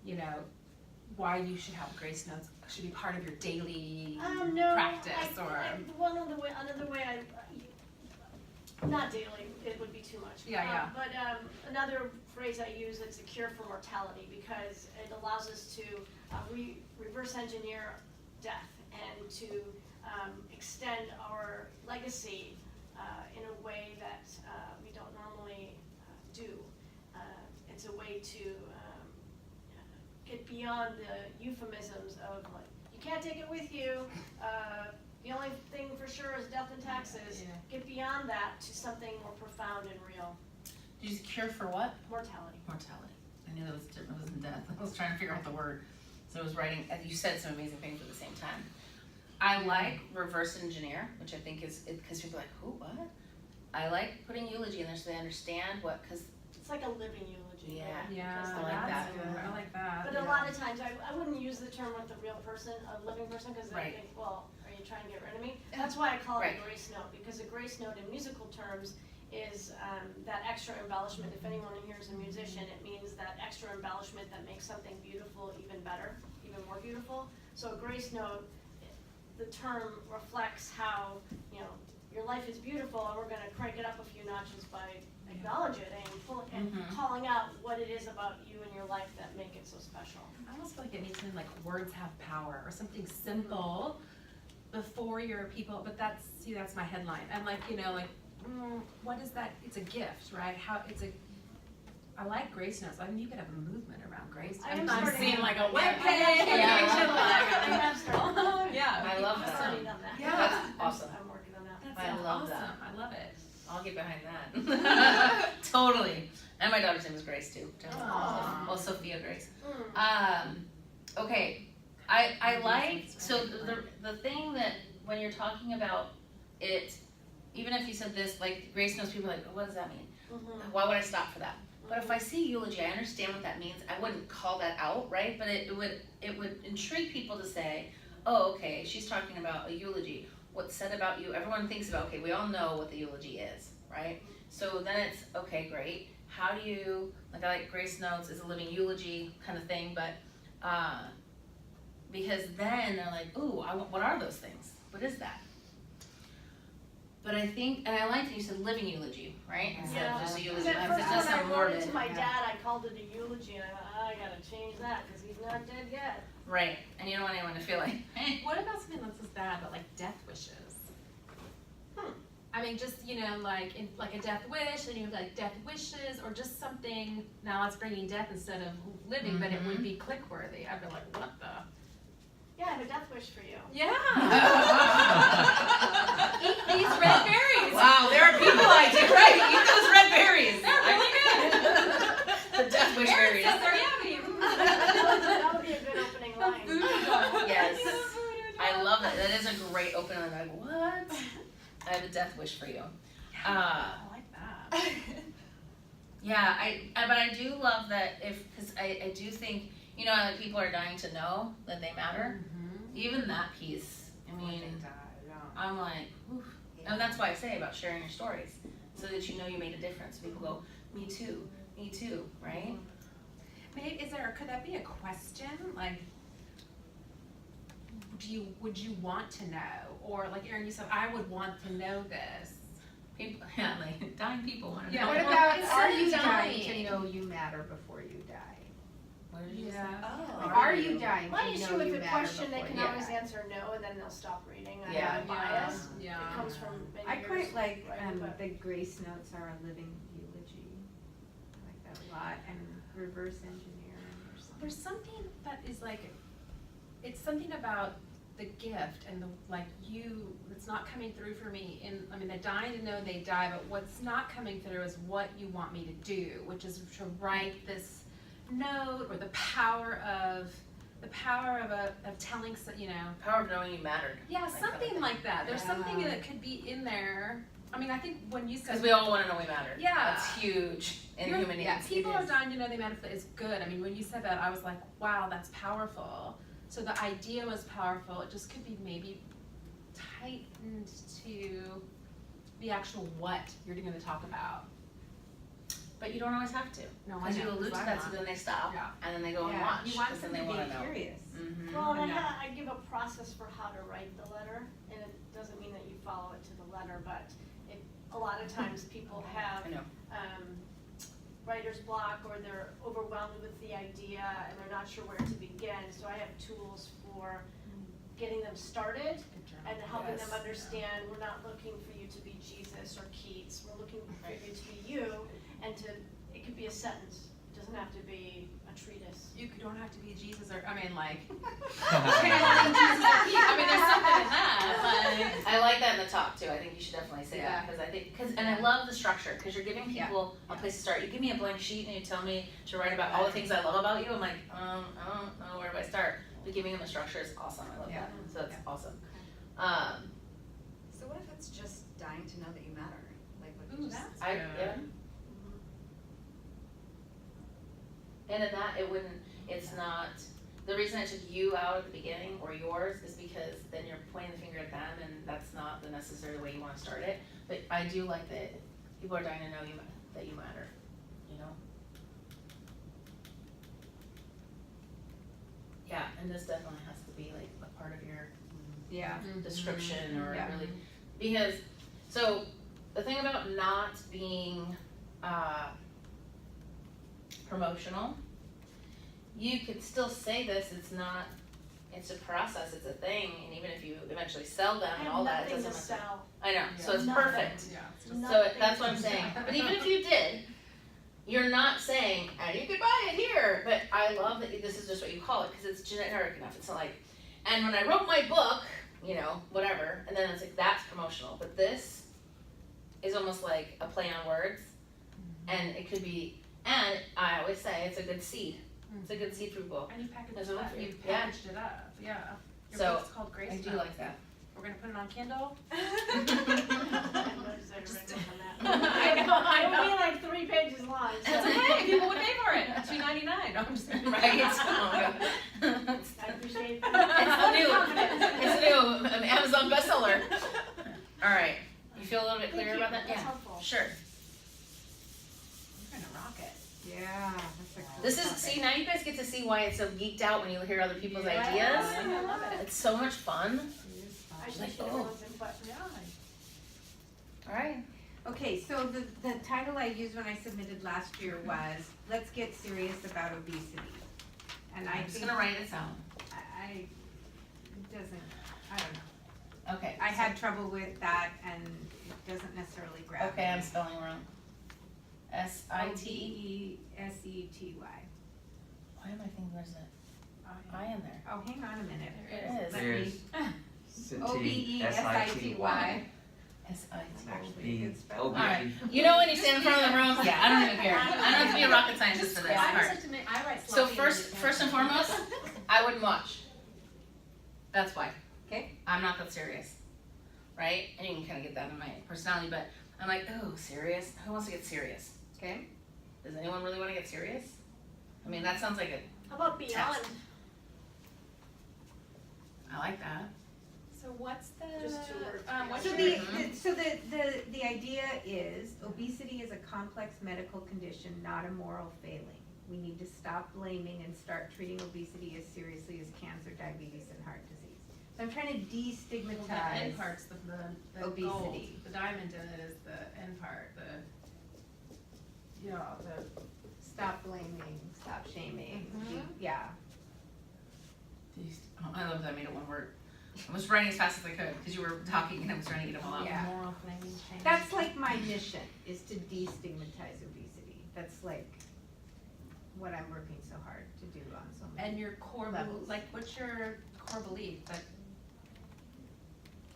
you know, why you should have grace notes, should be part of your daily No, practice, or? Another way not daily, it would be too much. Yeah. But another phrase I use, it's a cure for mortality, because it allows us to reverse engineer death and to extend our legacy in a way that we don't normally do. It's a way to get beyond the euphemisms of like, you can't take it with you, the only thing for sure is death and taxes. Yeah. Get beyond that to something more profound and real, Did you cure for what? mortality. Mortality. I knew that was different, it wasn't death. I was trying to figure out the word. So I was writing, you said some amazing things at the same time. I like reverse engineer, which I think is, because people are like, who, what? I like putting eulogy in there so they understand what, because It's like a living eulogy. Yeah. Yeah, because I like that's that. good. I like that. But a lot of times, I wouldn't use the term with a real person, a living person, because they Right. think, well, are you trying to get rid of me? That's why I call it Right. a grace note, because a grace note in musical terms is that extra embellishment. If anyone here is a musician, it means that extra embellishment that makes something beautiful even better, even more beautiful. So a grace note, the term reflects how, you know, your life is beautiful, and we're gonna crank it up a few notches by acknowledging it and calling out what it is about you and your life that make it so special. I almost feel like it needs to be like words have power, or something simple before your people, but that's my headline. I'm like, you know, like, what is that? It's a gift, right? I like grace notes. I mean, you could have a movement around grace. I'm I'm starting seeing to- like a I have webpage. I have started. Yeah. I love I've that. studied on that. Yeah. That's awesome. I'm working on that. That I sounds love awesome. that. I love it. I'll get behind that. Totally. And my daughter's name is Grace too. Aw. Well, Sophia Grace. Mm. Okay. I like, so the thing that when you're talking about it, even if you said this, like Grace knows, people are like, what does that mean? Mhm. Why would I stop for that? But if I see eulogy, I understand what that means. I wouldn't call that out, right? But it would intrigue people to say, oh, okay, she's talking about a eulogy. What's said about you? Everyone thinks about, okay, we all know what the eulogy is, right? So then it's, okay, great. How do you, like I like Grace Notes is a living eulogy kind of thing, but because then they're like, ooh, what are those things? What is that? But I think, and I like that you said living eulogy, right? Instead Yeah. of just a eulogy. Because at Because first it does when I sound wrote it morbid. to my dad, I called it a eulogy, and I thought, I gotta change that, because he's not dead yet. Right, and you don't want anyone to feel like, What about something that's as bad, but like death wishes? I mean, just, you know, like a death wish, and you have like death wishes, or just something. Now it's bringing death instead of living, but it would be click worthy. I'd be like, what the? Yeah, I have a death wish for you. Yeah. Eat these red berries. wow, there are people like you, right? Eat those red berries. They're really good. The death wish Aaron berries. says they're yummy. That would be a good opening A line. voodoo doll. Yes. A voodoo I doll. love that. That is a great opening. I'm like, what? I have a death wish for you. I like that. Yeah, but I do love that because I do think, you know, like people are dying to know that they matter. Even that piece, I mean, I'm like, oof. And that's why I say about sharing your stories, so that you know you made a difference. People go, me too, right? Maybe could that be a question? Like, would you want to know? Or like Erin, you said, I would want to know this. People, yeah, like dying people wanna know. Yeah. What Well, about, instead are of you dying dying- to know you matter before you die? What did you say? Oh. Are you dying My to issue know with you the matter question, they before can you always die? answer no, and then they'll stop reading. I Yeah. have a bias. Yeah. It comes from many I years quite like, writing, but- the grace notes are a living eulogy. I like that a lot, and reverse engineering or something. There's something that is like, it's something about the gift and the, like you, it's not coming through for me in, I mean, they're dying to know they die, but what's not coming through is what you want me to do, which is to write this note, or the power of telling, you know. Power of knowing you mattered. Yeah, Like that, I something think. like that. There's something Yeah. that could be in there. I mean, I think when you said. Cause we all wanna know we mattered. Yeah. That's huge in You're- human needs. People It are is. dying to know they matter is good. I mean, when you said that, I was like, wow, that's powerful. So the idea was powerful. It just could be maybe tightened to the actual what you're gonna talk about. But you don't always have to. No, I Cause you know, allude to 'cause I'm that, so not. then they stop, Yeah. and then they go and Yeah, watch, you want cause then them they to wanna be know. curious. Mhm. Well, and Enough. I give a process for how to write the letter, and it doesn't mean that you follow it to the letter, but a lot of times people have, I know. writer's block, or they're overwhelmed with the idea, and they're not sure where to begin, so I have tools for getting them started and helping them Yes. understand, we're not looking for you to be Jesus or Keats, we're looking for you to be you, and it could be a sentence, it doesn't have to be a treatise. You don't have to be Jesus or, I mean, like, channeling Jesus or Pete. I mean, there's something in that, like. I like that in the top too, I think you should definitely say that, Yeah. cause I think, and I love the structure, cause you're giving people a place to start. You give me a blank sheet and you tell me to write about all the things I love about you, I'm like, I don't know, where do I start? But giving them a structure is awesome, I love that, so that's awesome. So what if it's just dying to know that you matter? Like, what Ooh, you just. that's I, good. yeah. And in that, it wouldn't, it's not, the reason I took you out at the beginning, or yours, is because then you're pointing the finger at them, and that's not the necessary way you wanna start it. But I do like that people are dying to know you, that you matter, you know? Yeah, and this definitely has to be like a part of your Yeah. description, or Yeah. really, because, so, the thing about not being, promotional, you could still say this, it's a process, it's a thing, and even if you eventually sell them and all that, it doesn't I have matter. nothing I know, so it's Nothing. perfect, Yeah. to so sell. that's what I'm saying, but even if you did, you're not saying, and you could buy it here, but I love that this is just what you call it, cause it's generic enough, it's like, and when I wrote my book, you know, whatever, and then it's like, that's promotional, but this is almost like a play on words, and it could be, and I always say, it's a good seed, it's a good seed for people. And you packaged There's it a up, lot for you you. Yeah. packaged it up, yeah. Your So, book's called Grace I do Notes. like that. We're gonna put it on Kindle? I have notes that are written on that. I know, I It would know. be like 3 pages long, so. That's okay, people would pay for it, $2.99, no, I'm just kidding. Right? I appreciate It's new, Amazon bestseller. Alright, you feel a little bit Thank clearer you. about that? That's Yeah, helpful. sure. We're gonna rock it. Yeah, that's a cool This is, topic. see, now you guys get to see why it's so geeked out when you hear other people's Yeah. ideas. I love it. It's so much fun. It is fun. I Like, appreciate oh. everyone's input. Alright, Okay, so the title I used when I submitted last year was, Let's Get Serious About Obesity. And I I'm just think, gonna write it down. it doesn't, I don't know. Okay. I had trouble with that and it doesn't necessarily grab me. Okay, I'm spelling wrong. S-I-T, O-B-E-S-E-T-Y. why am I thinking there's an I in there? Oh, hang on a minute. There it is. Let me- There's O-B-E-S-I-T-Y. S-I-T. Actually, good spelling. Alright, you know when you stand in front of the room? Yeah, I don't even care. I don't have to be a rocket scientist for this I just part. like to make, I write So sloppy first and foremost, I wouldn't watch. That's why. Okay. I'm not that serious, right? And you can kind of get that in my personality, but I'm like, oh, serious? Who wants to get serious? Okay. Does anyone really want to get serious? I mean, that sounds like a, How about beyond? I like that. So what's the, Just 2 words. what's So your, the idea is, obesity is a complex medical condition, not a moral failing. We need to stop blaming and start treating obesity as seriously as cancer, diabetes, and heart disease. So I'm trying to Well, the destigmatize. end part's the gold. obesity. The diamond in it is the end part, the Stop blaming, stop shaming, Mm-hmm. yeah. Oh, I love that I made it one word. I was writing as fast as I could, because you were talking and I was trying to get them all out. Yeah. moral flaming change. That's like my mission, is to destigmatize obesity. That's like what I'm working so hard to do on so many. And your core levels. like, what's your core belief that,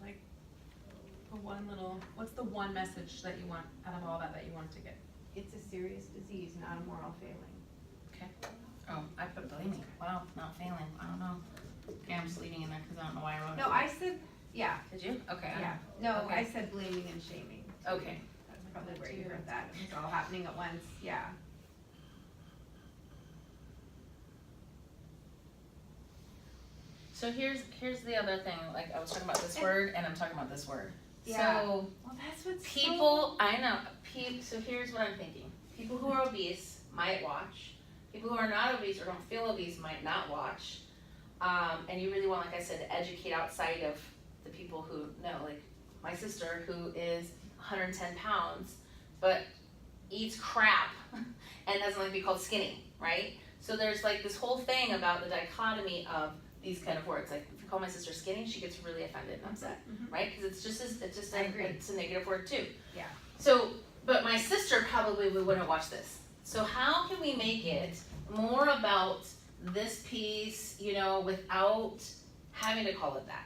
like, what's the one message that you want out of all that you want to get? It's a serious disease, not a moral failing. Okay. Oh, I put blaming. Wow, not failing. I don't know. Okay, I'm just leaving in there because I don't know why I wrote it. No, I said, yeah, Did you? Okay. I yeah. No, Okay. I said blaming and shaming. Okay. That's probably where you heard that. It's all happening at once, yeah. So here's the other thing. Like, I was talking about this word and I'm talking about this word. Yeah. So Well, that's what's people, I know. So here's what I'm thinking. People who are obese might watch. People who are not obese or don't feel obese might not watch. And you really want, like I said, to educate outside of the people who know. Like my sister, who is 110 pounds, but eats crap and doesn't like to be called skinny, right? So there's like this whole thing about the dichotomy of these kind of words. Like if you call my sister skinny, she gets really offended and upset, right? Because it's I agree. it's a negative word too. Yeah. So, but my sister probably wouldn't watch this. So how can we make it more about this piece, without having to call it that?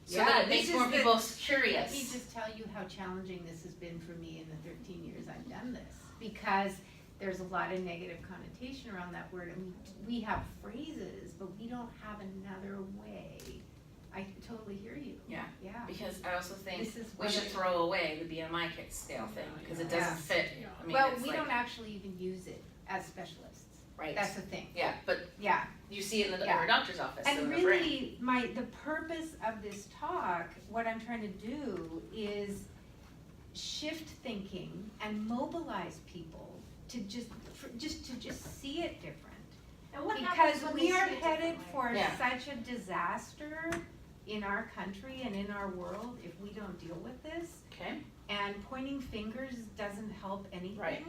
So Yeah, that it this makes is more the- people Let me curious. just tell you how challenging this has been for me in the 13 years I've done this. Because there's a lot of negative connotation around that word, and we have phrases, but we don't have another way. I totally hear you. Yeah. Yeah. Because I also think This is we what should it- throw away the BMI scale thing, because it Yeah. doesn't fit. I mean, Well, it's we like, don't actually even use it as specialists. right. That's the thing. Yeah, but Yeah. you see it in the Yeah. every doctor's office. so And in the brain. really, the purpose of this talk, what I'm trying to do is shift thinking and mobilize people to just see it different. And what Because happens when we they are see it headed differently? for Yeah. such a disaster in our country and in our world if we don't deal with this. Okay. And pointing fingers doesn't help anything. Right.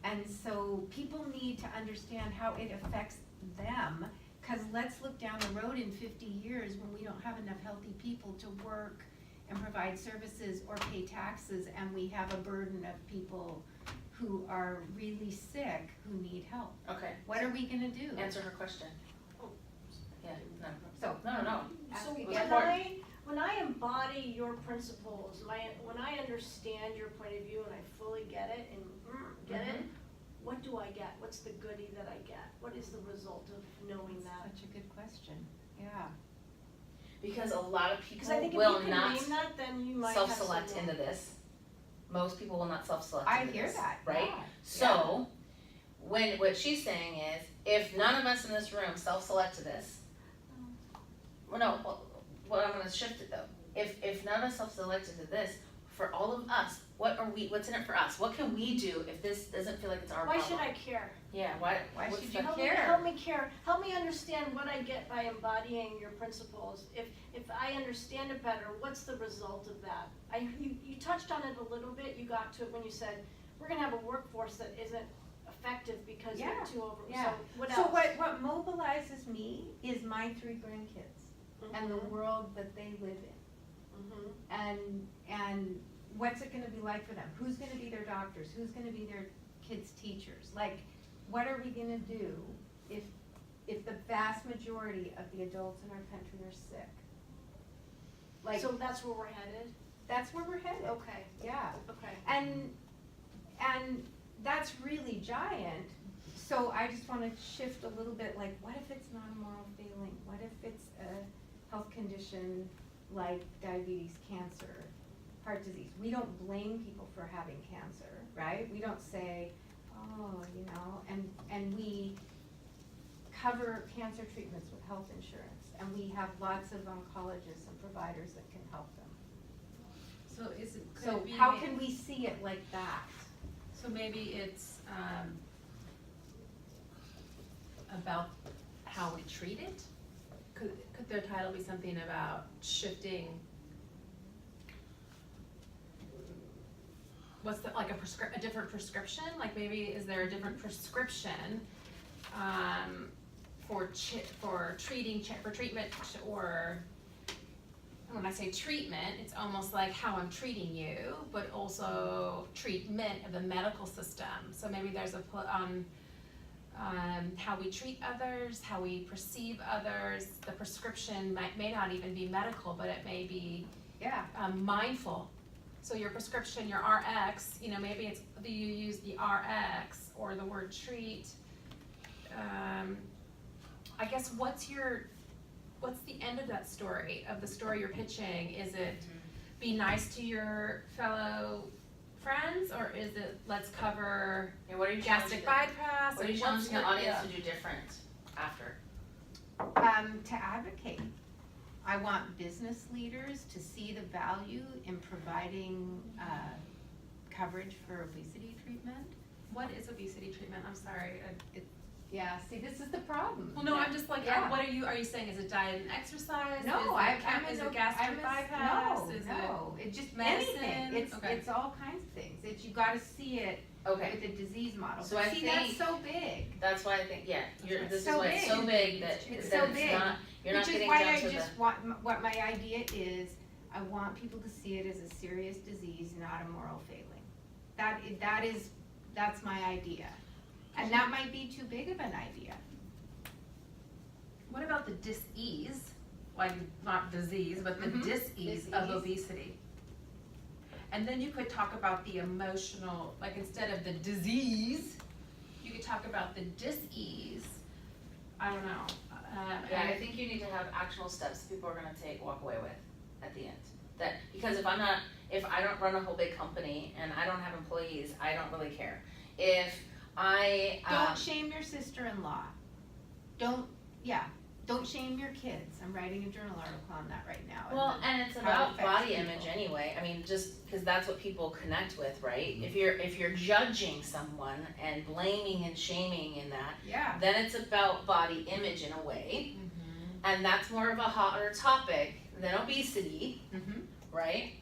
And so people need to understand how it affects them, cause let's look down the road in 50 years when we don't have enough healthy people to work and provide services or pay taxes, and we have a burden of people who are really sick who need help. Okay. What are we gonna do? Answer her question. Yeah. No. So, No. So Asking when that. when I embody your principles, when I understand your point of view and I fully get it and get it, what do I get? What's the goodie that I get? What is the result of knowing that? Such a good question, yeah. Because a lot of Because I people think if will you can not name that, then you might have self-select some into this. Most people will not self-select I into hear this, that, right? yeah. So, what she's saying is, if none of us in this room self-select to this, well, no, well, I'm gonna shift it though. If none of us self-selected to this, for all of us, what's in it for us? What can we do if this doesn't feel like it's our Why problem? should I care? Yeah, why Why what's should the- you Help me care. Help me understand what I get by embodying your principles. If I understand it better, what's the result of that? You touched on it a little bit. You got to it when you said we're gonna have a workforce that isn't effective because Yeah, we're too over. yeah. So what else? So what mobilizes me is my 3 grandkids and the world that they live in. Mhm. And what's it gonna be like for them? Who's gonna be their doctors? Who's gonna be their kids' teachers? Like, what are we gonna do if the vast majority of the adults in our country are sick? Like, So that's where we're headed. that's where we're headed, Okay. yeah. Okay. And that's really giant, so I just wanna shift a little bit, like, what if it's not a moral failing? What if it's a health condition like diabetes, cancer, heart disease? We don't blame people for having cancer, right? We don't say, oh, and we cover cancer treatments with health insurance, and we have lots of oncologists and providers that can help them. So could So it be how ma- can we see it like that? So maybe it's, about how we treat it? could their title be something about shifting? What's the, like a different prescription? Like maybe is there a different prescription, for treatment, or when I say treatment, it's almost like how I'm treating you, but also treatment of the medical system. So maybe there's how we treat others, how we perceive others. The prescription may not even be medical, but it may be Yeah, mindful. So your prescription, your RX, you know, maybe it's you use the RX or the word treat. I guess what's the end of that story, of the story you're pitching? Is it be nice to your fellow friends, or is it let's cover Yeah, what are you gastric challenging bypass? what are you and challenging the your- audience yeah. to do different after? to advocate. I want business leaders to see the value in providing, coverage for obesity treatment. What is obesity treatment? I'm sorry. Yeah, see, this is the problem. Well, no, I'm just like, Yeah. what are you saying? Is it diet and exercise? No, is it gastric bypass? No, Is no, it just medicine? anything. Okay. It's all kinds of things. It's, you gotta see it Okay, with a disease model. So But I see, that's think- so big. that's why I think, yeah, right. this is So why it's so big that, It's that so it's big. not, you're not Which is getting why down I to the. just want, what my idea is, I want people to see it as a serious disease, not a moral failing. That's my idea. And that might be too big of an idea. What about the dis-ease, like not disease, but the Mhm. dis-ease of Dis-ease. obesity? And then you could talk about the emotional, like instead of the disease, you could talk about the dis-ease. I don't know. Yeah, I think you need to have actionable steps people are gonna walk away with at the end. That, because if I don't run a whole big company and I don't have employees, I don't really care. If I, Don't shame your sister-in-law. Don't shame your kids. I'm writing a journal article on that right now. well, and it's how it about affects body people. image anyway, I mean, just, cause that's what people connect with, right? If you're judging someone and blaming and shaming in that, Yeah. then it's about body image in a way, and that's more of a hotter topic than obesity, Mhm. right?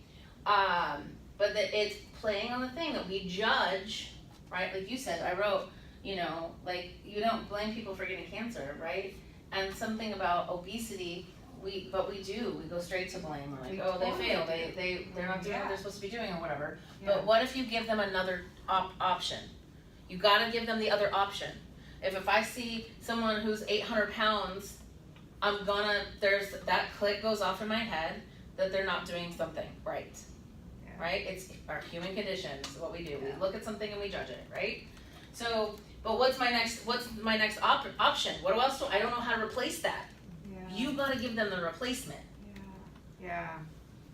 But that it's playing on the thing that we judge, right? Like you said, I wrote, you know, like you don't blame people for getting cancer, right? And something about obesity, we go straight to blame. We're like, We oh, they totally failed, do. they're not doing what Yeah. they're supposed to be doing or whatever. Yeah. But what if you give them another option? You gotta give them the other option. If I see someone who's 800 pounds, there's that click goes off in my head that they're not doing something right. Yeah. Right? It's our human condition. It's what we do. Yeah. We look at something and we judge it, right? So, but what's my next option? What else I don't know how to replace that. Yeah. You gotta give them the replacement. Yeah.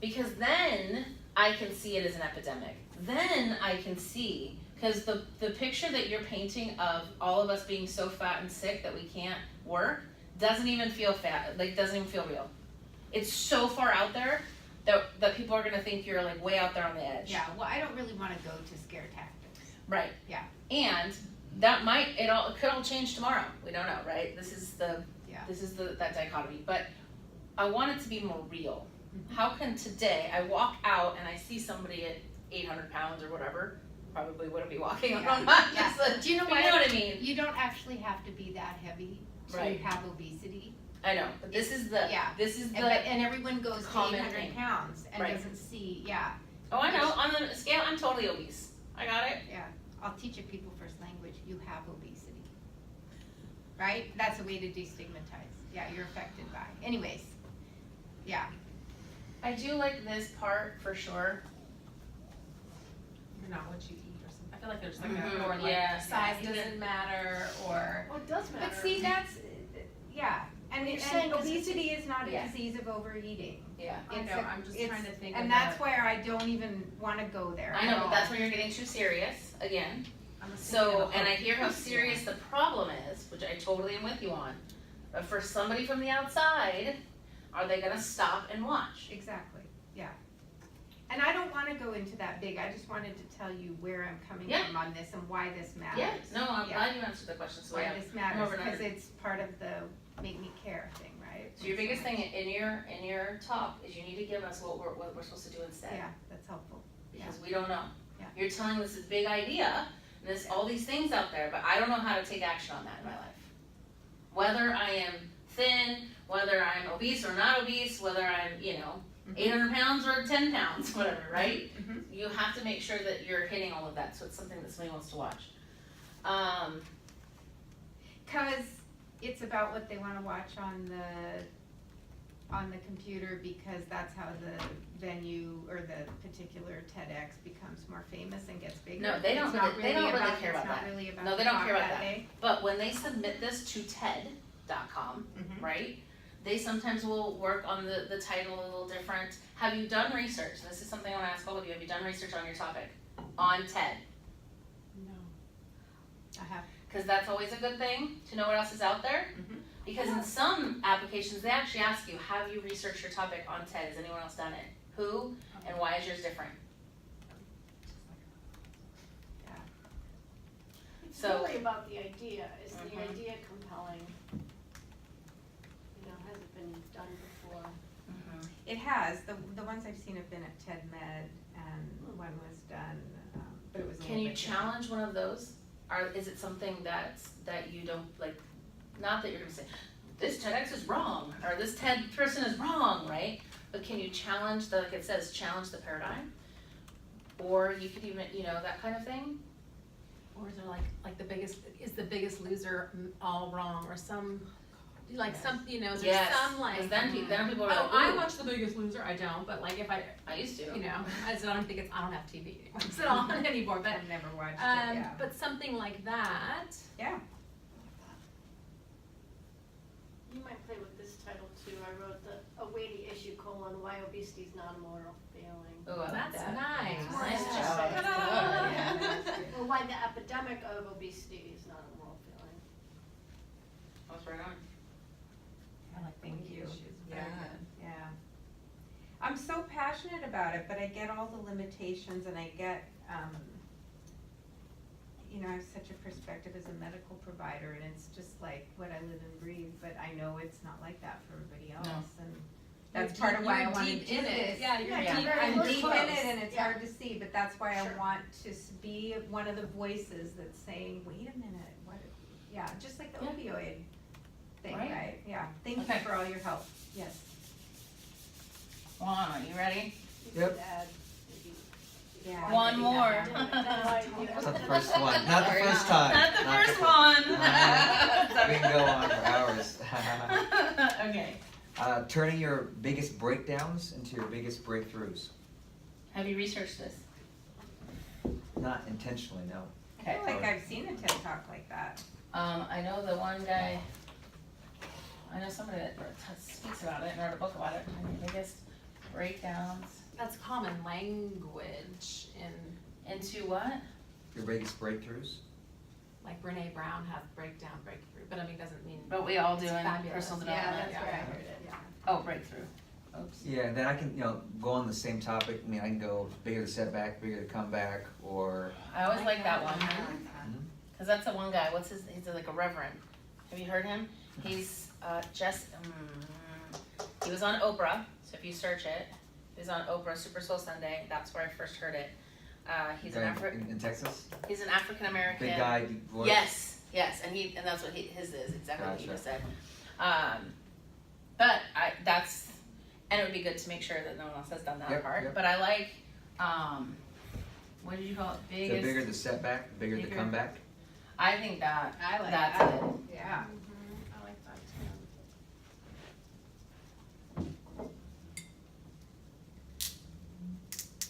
Because then I can see it as an epidemic. Then I can see, because the picture that you're painting of all of us being so fat and sick that we can't work doesn't even feel doesn't even feel real. It's so far out there that people are gonna think you're like way out there on the edge. Yeah, well, I don't really wanna go to scare tactics. Right. Yeah. And that it could all change tomorrow. We don't know, right? This is that dichotomy. But I want it to be more real. How can today I walk out and I see somebody at 800 pounds or whatever, probably wouldn't be walking Yeah. on that. Yeah. Do you know But what? you know what I mean? You don't actually have to be that heavy to Right. have obesity. I know, but this is Yeah. And everyone goes to common 800 thing. pounds and Right. doesn't see, yeah, oh, I know, on the scale, I'm totally obese. I got it. yeah. I'll teach a people first language, you have obesity. Right? That's a way to destigmatize. Yeah, you're affected by. Anyways, yeah. I do like this part for sure. You're not what you eat or something. I feel like there's like Mhm, a, or like yeah. size Yeah. doesn't matter, or Well, it does matter. But see, that's, yeah. And You're saying 'cause it's- obesity is not a Yeah. disease of overeating. Yeah. I It's know, a- I'm just it's- trying to think And of that's the- where I don't even wanna go there I at know, but all. that's where you're getting too serious again. I'm just So, thinking of and a- I hear how serious the problem is, which I totally am with you on. But for somebody from the outside, are they gonna stop and watch? Exactly, yeah. And I don't wanna go into that big, I just wanted to tell you where I'm coming Yeah. from on this and why this matters. Yeah, no, I'm Yeah. glad you answered the question, so Why yeah. this matters, over and cause under. it's part of the make me care thing, right? So your biggest thing in your talk is you need to give us what we're supposed to do instead. Yeah, that's helpful. Because we don't know. Yeah. You're telling this big idea, and there's all these things out there, but I don't know how to take action on that in my life. Whether I am thin, whether I'm obese or not obese, whether I'm, 800 pounds or 10 pounds, whatever, right? Mhm. You have to make sure that you're hitting all of that, so it's something that somebody wants to watch. Cause it's about what they wanna watch on the computer, because that's how the venue or the particular TEDx becomes more famous and gets bigger. No, they don't It's not really- they don't really about- care about it's not that. really about No, they the don't talk care about that that. day. But when they submit this to TED.com, Mhm. right? They sometimes will work on the title a little different. Have you done research? This is something I wanna ask all of you. Have you done research on your topic? On TED? No. I have. Cause that's always a good thing to know what else is out there. Mhm. Because in some applications, they actually ask you, have you researched your topic on TED? Has anyone else done it? Who? And why is yours different? It's So- really about the idea, is the Mhm. idea compelling? Has it been done before? It has, the ones I've seen have been at TED Med, and one was done, but it was a Can little you bit different. challenge one of those? Or is it something that you don't, like, not that you're gonna say, this TEDx is wrong, or this TED person is wrong, right? But can you challenge like it says, challenge the paradigm? Or you could even, that kind of thing? Or is there like is the biggest loser all wrong, or some, like some, is there Yes, some like, 'cause then people are oh, like, I ooh, watch The Biggest Loser, I don't, but like if I, I used to. I don't think I don't have TV anymore, so I don't on anymore, but, I've never watched it, yeah. but something like that, Yeah, You might play with this title too. I wrote a weighty issue: why obesity is not a moral failing. Ooh, I like that's that. nice. Nice Yeah. job. Or why the epidemic of obesity is not a moral failing. That's right on. I like Thank you. Yeah. yeah. I'm so passionate about it, but I get all the limitations, and I get, I have such a perspective as a medical provider, and it's just like what I live and breathe, but I know it's not like that for everybody else, and that's part of why I wanna do You're deep in this. it, yeah, you're Yeah, deep, very I'm close. deep in it, and it's Yeah. hard to see, but that's why I Sure. want to be one of the voices that's saying, wait a minute, what, just like the Yeah. opioid thing, Right. right? Yeah, thank you Okay. for all your help, yes. Juan, are you ready? You Yep. could add maybe Yeah. One more. epidemic, that might be- It's not the first one, not the Sorry. first time. Not the Not first fir- one. We can go on for hours. Okay. Turning your biggest breakdowns into your biggest breakthroughs. Have you researched this? Not intentionally, no. I Okay. feel like I've seen a TED Talk like that. I know the one guy, I know somebody that speaks about it and wrote a book about it, and the biggest breakdowns That's common language in, into what? Your biggest breakthroughs. like Brene Brown has breakdown, breakthrough, but I mean, doesn't mean. But we all do It's in fabulous. personal Yeah, development. That's where I heard it, yeah. Oh, breakthrough. Oops. Yeah, and then I can, go on the same topic. I mean, I can go bigger the setback, bigger the comeback, or I always like that one, Mhm. cause that's the one guy, he's like a reverend. Have you heard him? He's, he was on Oprah, so if you search it, he was on Oprah Super Soul Sunday, that's where I first heard it. He's an guy in Texas. he's an African American. Big guy, deep voice. Yes, and that's what his is, exactly what you Gotcha. just said. And it would be good to make sure that no one else has done that Yep, part, yep. but I like, what did you call it, The biggest? bigger the setback, the bigger the Bigger. comeback. I think that, I like that's that. it. Yeah. I like that too.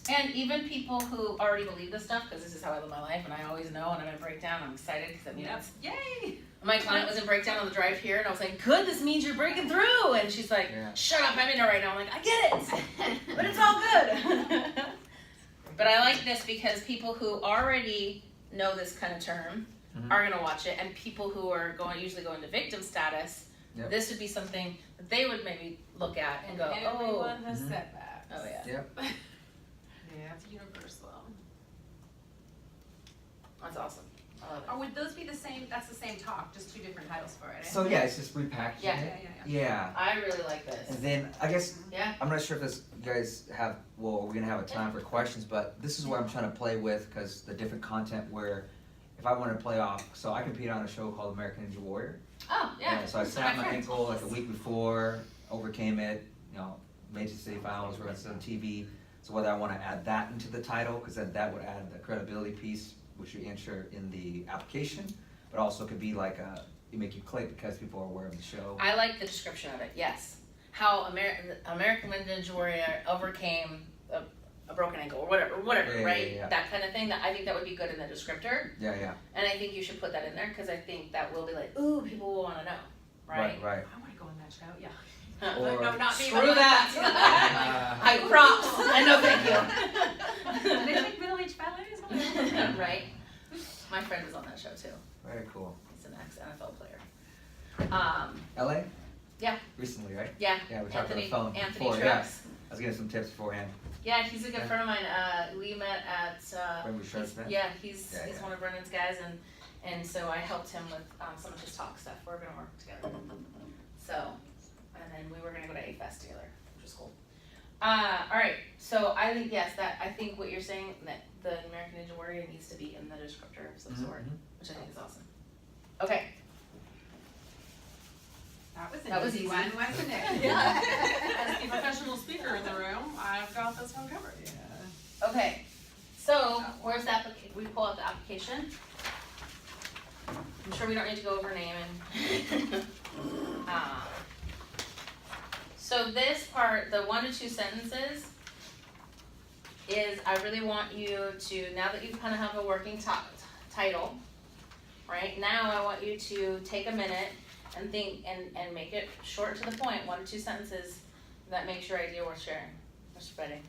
And even people who already believe this stuff, because this is how I live my life, and I always know when I'm in breakdown, I'm excited because it means Yay! my client was in breakdown on the drive here, and I was like, "Good, this means you're breaking through." And she's like, Yeah. "Shut up, I'm in it right now." I'm like, "I get it, but it's all good." But I like this because people who already know this kind of term Mhm. are gonna watch it, and people who are usually go into victim status, Yep. this would be something that they would maybe look at and go, "Oh, Everyone has Mhm. said that. oh yeah." Yep. Yeah, it's universal. That's awesome, I love it. Or would those be the same, that's the same talk, just two different titles for it, eh? So yeah, it's just repackaging Yeah. it. Yeah. I really like this. And then I guess Yeah. I'm not sure if this you guys have. Well, we're gonna have a time for questions, but this is where I'm trying to play with because the different content where if I want to play off, so I competed on a show called American Ninja Warrior. Oh, yeah. So I Those are snapped my friends. ankle like a week before, overcame it. You know, made it to city finals. We're gonna sit on TV. So whether I want to add that into the title, because then that would add the credibility piece, which you ensure in the application, but also could be like you make you click because people are aware of the show. I like the description of it, yes. How American Ninja Warrior overcame a broken ankle or whatever, Yeah, right? yeah. That kind of thing. That I think that would be good in the descriptor, Yeah, yeah. and I think you should put that in there because I think that will be like, ooh, people will want to know, right? Right. I wanna go on that show, yeah. Huh. Or- No, not me. Screw but that. Uh, I props. I know, thank They you. take middle aged ballets. Right. My friend was on that show too. Very cool. He's an ex-NFL player. LA? Yeah. Recently, right? Yeah. Yeah, we talked on the Anthony phone Anthony before, Trucks. yeah. I was getting some tips beforehand. Yeah, he's a good Yeah. friend of mine. We met at. When we showed he's- that? Yeah, he's Yeah, he's yeah. one of Brennan's guys, and so I helped him with some of his talk stuff. We're gonna work together. So, and then we were gonna go to A-Fest together, which was cool. All right, so I think yes, that I think what you're saying that the American Ninja Warrior needs to be in the descriptor of some sort, Mhm. which I think is awesome. Okay. That was That an was easy easy. one, wasn't it? As the professional speaker in the room, I've got this one covered. Yeah. Okay, so where's the we pull out the application. I'm sure we don't need to go over name and. So this part, the 1 to 2 sentences, is I really want you to, now that you kind of have a working title, right? Now I want you to take a minute and think and make it short to the point, 1 to 2 sentences that makes your idea worth sharing or spreading.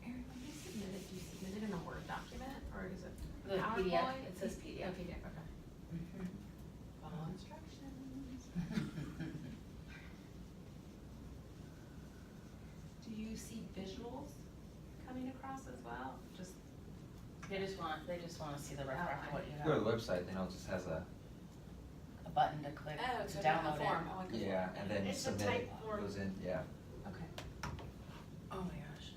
Erin, when you submit it, do you submit it in a Word document, or is it The PDF, PowerPoint? it says PDF. Okay, okay. Follow instructions. Do you see visuals coming across as well? Just, They just want to see the reference of what you If you go to have. the website, then it'll just has a Button to click Oh, to so download a form, it. I like a yeah, form. and then It's a submit type it. form. Goes in, yeah. okay. Oh my gosh.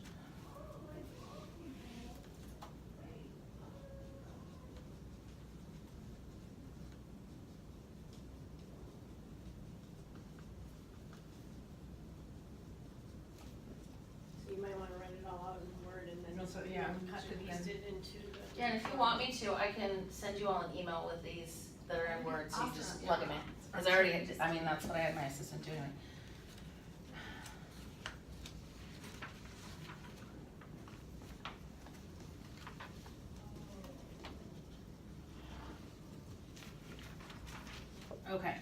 So, yeah, Cut and pasted into the. Yeah, and if you want me to, I can send you all an email with these that are in Word, so you just Awesome. plug them in. Cause I already had, I mean, that's what I had my assistant do anyway. Okay.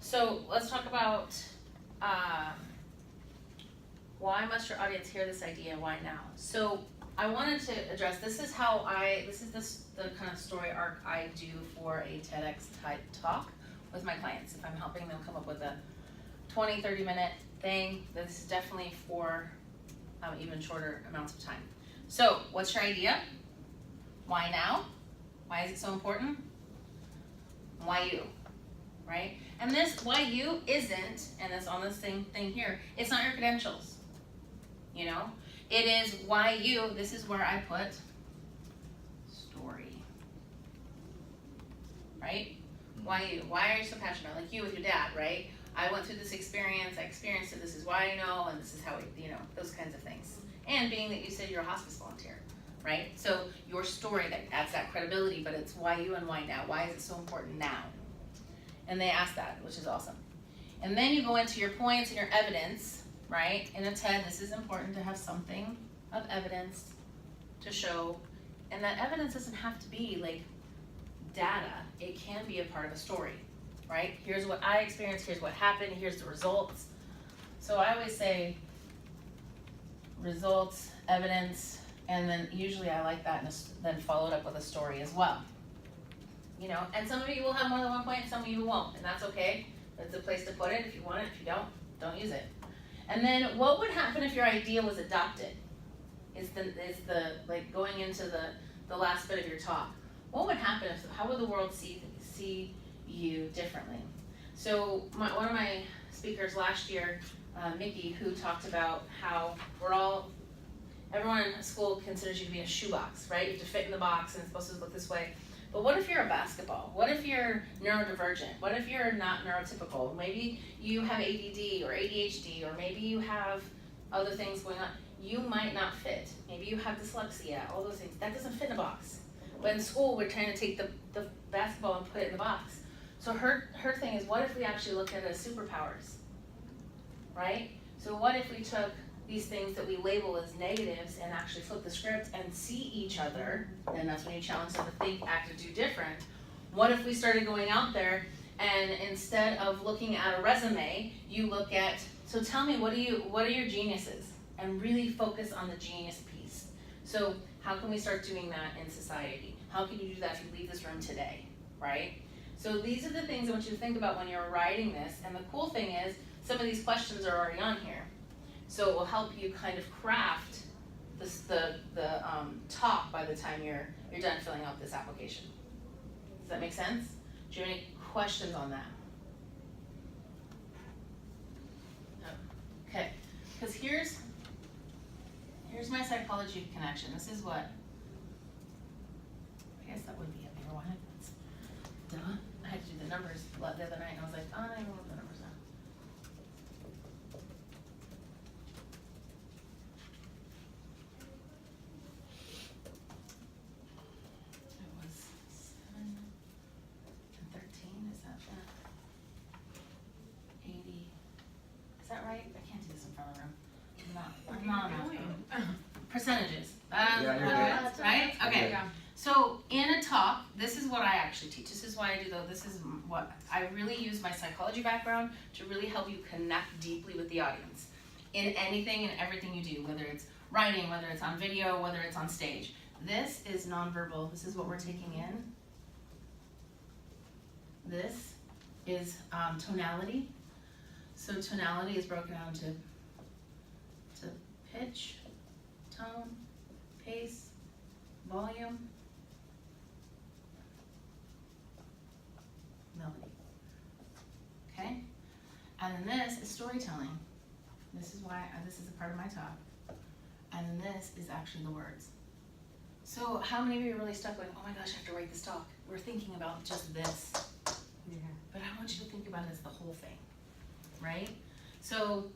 So let's talk about, why must your audience hear this idea, why now? So I wanted to address, this is the kind of story arc I do for a TEDx type talk with my clients. If I'm helping them come up with a 20, 30 minute thing, this is definitely for even shorter amounts of time. So what's your idea? Why now? Why is it so important? Why you, right? And this why you isn't, and it's on this thing here, it's not your credentials, you know? It is why you, this is where I put story, right? Why you, why are you so passionate? Like you with your dad, right? I went through this experience, I experienced it, this is why I know, and this is how, you know, those kinds of things. And being that you said you're a hospice volunteer, right? So your story, that adds that credibility, but it's why you and why now? Why is it so important now? And they ask that, which is awesome. And then you go into your points and your evidence, right? In a TED, this is important to have something of evidence to show. And that evidence doesn't have to be like data. It can be a part of a story, right? Here's what I experienced, here's what happened, here's the results. So I always say results, evidence, and then usually I like that and then followed up with a story as well. You know, and some of you will have more than one point, and some of you won't, and that's okay. That's a place to put it if you want it. If you don't use it. And then what would happen if your idea was adopted? Is the like going into the last bit of your talk. What would happen if, how would the world see you differently? So one of my speakers last year, Mickey, who talked about how everyone in school considers you to be a shoebox, right? You have to fit in the box and it's supposed to look this way. But what if you're a basketball? What if you're neurodivergent? What if you're not neurotypical? Maybe you have ADD or ADHD, or maybe you have other things going on. You might not fit. Maybe you have dyslexia, all those things. That doesn't fit in a box. But in school, we're trying to take the basketball and put it in the box. So her thing is, what if we actually looked at it as superpowers, right? So what if we took these things that we label as negatives and actually flip the script and see each other, and that's when you challenge them to think, act, and do different. What if we started going out there and instead of looking at a resume, you look at, so tell me, what are your geniuses? And really focus on the genius piece. So how can we start doing that in society? How can you do that if you leave this room today, right? So these are the things I want you to think about when you're writing this, and the cool thing is, some of these questions are already on here. So it will help you kind of craft the talk by the time you're done filling out this application. Does that make sense? Do you have any questions on that? No. Okay, because here's my psychology connection. This is what, I guess that would be a bigger one. Duh. I had to do the numbers the other night and I was like, oh, I don't know the numbers now. It was 7 and 13, is that 80? Is that right? I can't do this in front of the room. I'm not enough. Percentages. Yeah, you're good. Right? Okay. Yeah. So in a talk, this is what I actually teach. This is why I do though. This is what I really use my psychology background to really help you connect deeply with the audience in anything and everything you do, whether it's writing, whether it's on video, whether it's on stage. This is nonverbal. This is what we're taking in. This is tonality. So tonality is broken down to pitch, tone, pace, volume, melody. Okay? And then this is storytelling. This is why this is a part of my talk. And then this is actually the words. So how many of you are really stuck going, oh my gosh, I have to write this talk? We're thinking about just this. Yeah. But I want you to think about it as the whole thing, right? So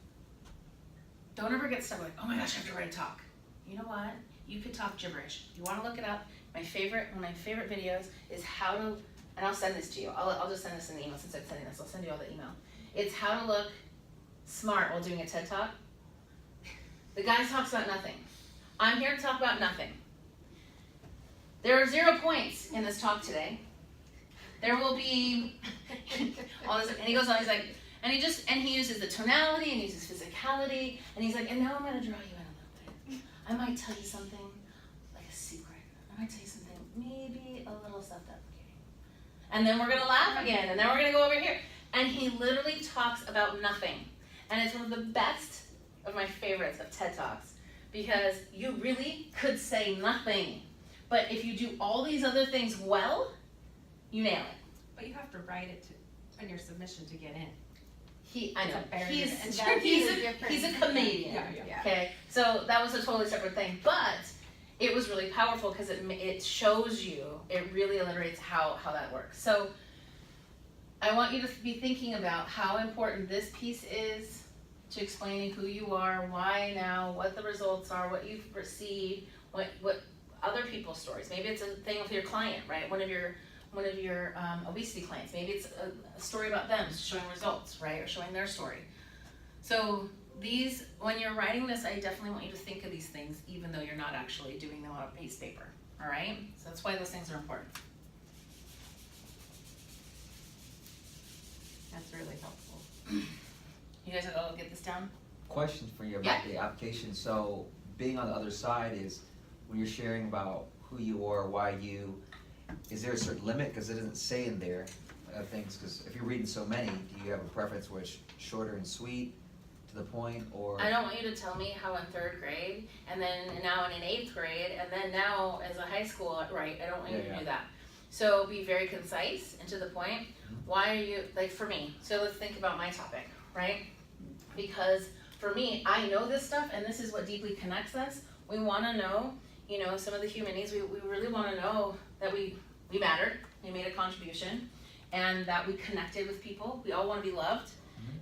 don't ever get stuck like, oh my gosh, I have to write a talk. You know what? You could talk gibberish. You wanna look it up? One of my favorite videos is how to, and I'll send this to you. I'll just send this in the email since I'm sending this. I'll send you all the email. It's how to look smart while doing a TED Talk. The guy talks about nothing. I'm here to talk about nothing. There are 0 points in this talk today. There will be all this, and he goes on, he's like, and he uses the tonality, and he uses physicality, and he's like, and now I'm gonna draw you in a little bit. I might tell you something, like a secret. I might tell you something, maybe a little self-deprecating. And then we're gonna laugh again, and then we're gonna go over here. And he literally talks about nothing. And it's one of the best of my favorites of TED Talks, because you really could say nothing. But if you do all these other things well, you nail it. But you have to write it in your submission to get in. I know, It's a barrier he's to entry. That's he's the a difference. he's a comedian. Yeah. Okay, so that was a totally separate thing, but it was really powerful because it shows you, it really illustrates how that works. So I want you to be thinking about how important this piece is to explaining who you are, why now, what the results are, what you've received, what other people's stories. Maybe it's a thing with your client, right? One of your obesity clients. Maybe it's a story about them showing results, right, or showing their story. So these, when you're writing this, I definitely want you to think of these things, even though you're not actually doing them on a piece of paper. All right. So that's why those things are important. That's really helpful. You guys all get this down? Question for you about the application. So being on the other side is when you're sharing about who you are, why you, is there a certain limit? Because it doesn't say in there things, because if you're reading so many, do you have a preference which shorter and sweet, to the point, or? I don't want you to tell me how in 3rd grade, and then now in 8th grade, and then now as a high school, right? I don't want you to do that. So be very concise and to the point. Why are you, like for me, so let's think about my topic, right? Because for me, I know this stuff, and this is what deeply connects us. We want to know, some of the humanities, we really want to know that we mattered, we made a contribution, and that we connected with people. We all want to be loved.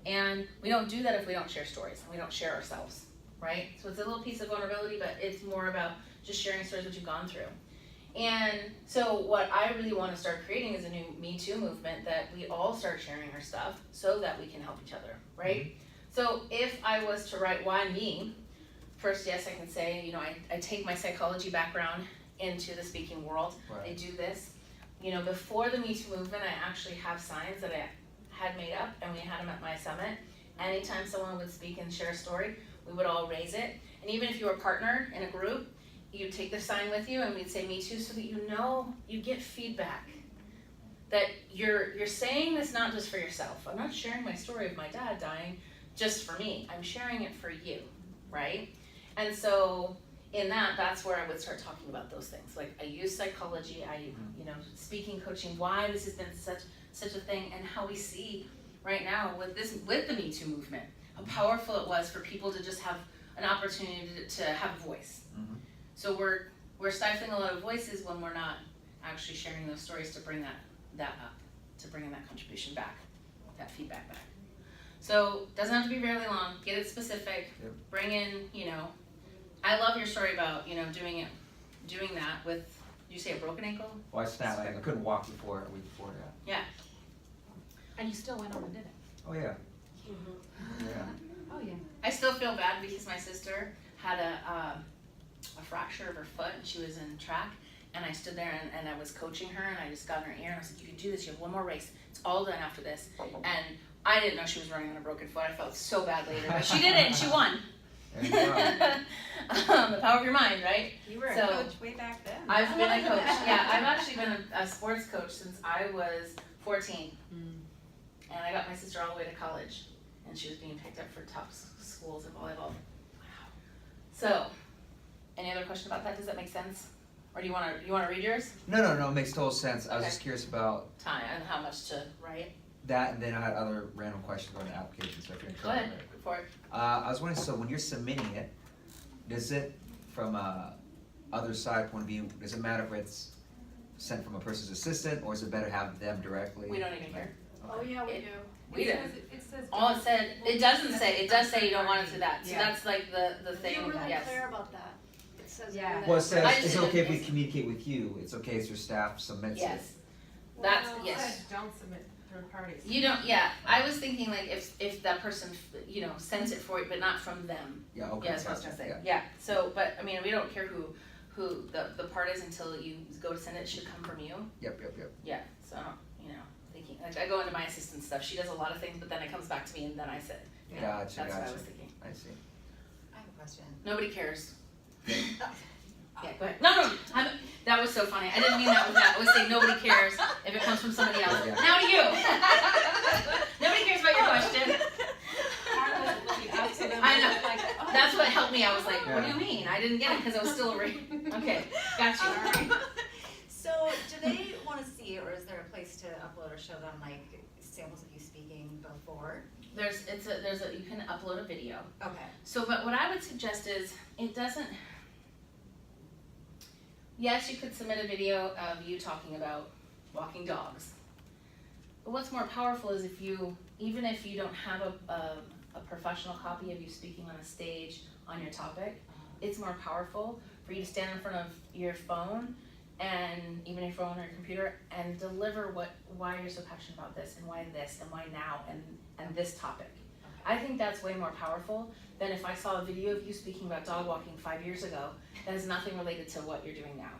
And we don't do that if we don't share stories, and we don't share ourselves, right? So it's a little piece of vulnerability, but it's more about just sharing stories that you've gone through. And so what I really want to start creating is a new Me Too movement, that we all start sharing our stuff so that we can help each other, right? So if I was to write why me, first, yes, I can say, I take my psychology background into the speaking world. Right. I do this. Before the Me Too movement, I actually have signs that I had made up, and we had them at my summit. Anytime someone would speak and share a story, we would all raise it. And even if you were partnered in a group, you'd take the sign with you, and we'd say Me Too, so that you get feedback. That you're saying this not just for yourself. I'm not sharing my story of my dad dying just for me. I'm sharing it for you, right? And so in that's where I would start talking about those things. Like I use psychology, speaking coaching, why this has been such a thing, and how we see right now with the Me Too movement, how powerful it was for people to just have an opportunity to have a voice. So we're stifling a lot of voices when we're not actually sharing those stories to bring that up, to bring in that contribution back, that feedback back. So doesn't have to be very long. Get it specific. Yep. Bring in, I love your story about doing that with. Did you say a broken ankle? Well, I snapped. I couldn't walk a week before that. Yeah. And you still went on and did it. Oh yeah. Yeah. Oh yeah. I still feel bad because my sister had a fracture of her foot, and she was in track, and I stood there and I was coaching her, and I just got in her ear and I said, you can do this, you have one more race, it's all done after this. And I didn't know she was running on a broken foot. I felt so bad later, but she did it and she won. There you go. The power of your mind, right? You were a So, coach way back then. I've been a coach. Yeah, I've actually been a sports coach since I was 14. And I got my sister all the way to college, and she was being picked up for top schools in volleyball. So, any other question about that? Does that make sense? Or do you want to read yours? No, it makes total sense. I was Okay. just curious about Time and how much to write. that, and then I had other random questions on the application, so if you're Go ahead, go for it. I was wondering, so when you're submitting it, does it, from a other side point of view, does it matter if it's sent from a person's assistant, or is it better to have them directly? We don't even care. Oh, yeah, we do. We did. It says. All it said, it doesn't say, it does say you don't want it to that, so Yeah. that's like the thing, You're really yes. clear about that. It says. Yeah. in Well, it there. says, I just it's didn't- okay if we it's- communicate with you, it's okay if your staff submits it. Yes, that's, Well, It yes. said don't submit third parties. You don't, yeah, I was thinking like if that person, you know, sends it for you, but not from them. Yeah, okay, Yeah, that's what I was gotcha, gonna say, yeah. yeah, so, but, I mean, we don't care who the part is until you go to send it, it should come from you. Yep. Yeah, so, you know, thinking, like, I go into my assistant stuff, she does a lot of things, but then it comes back to me and then I said, Gotcha, that's what I gotcha. was thinking. I see. I have a question. Nobody cares. Yeah, go ahead. No, that was so funny. I didn't mean that with that. I was saying nobody cares if it comes from somebody else. Yeah. Now to you. Nobody cares about your question. I was looking up to them. I know. Like, oh. That's what helped me. I was like, what do Yeah. you mean? I didn't get it because I was still okay, got you. So, do they wanna see, or is there a place to upload or show them like samples of you speaking before? There's you can upload a video. Okay. So, but what I would suggest is, it doesn't, yes, you could submit a video of you talking about walking dogs. But what's more powerful is if you, even if you don't have a professional copy of you speaking on a stage on your topic, it's more powerful for you to stand in front of your phone and even your phone or your computer and deliver why you're so passionate about this and why now and this topic. I think that's way more powerful than if I saw a video of you speaking about dog walking 5 years ago that has nothing related to what you're doing now.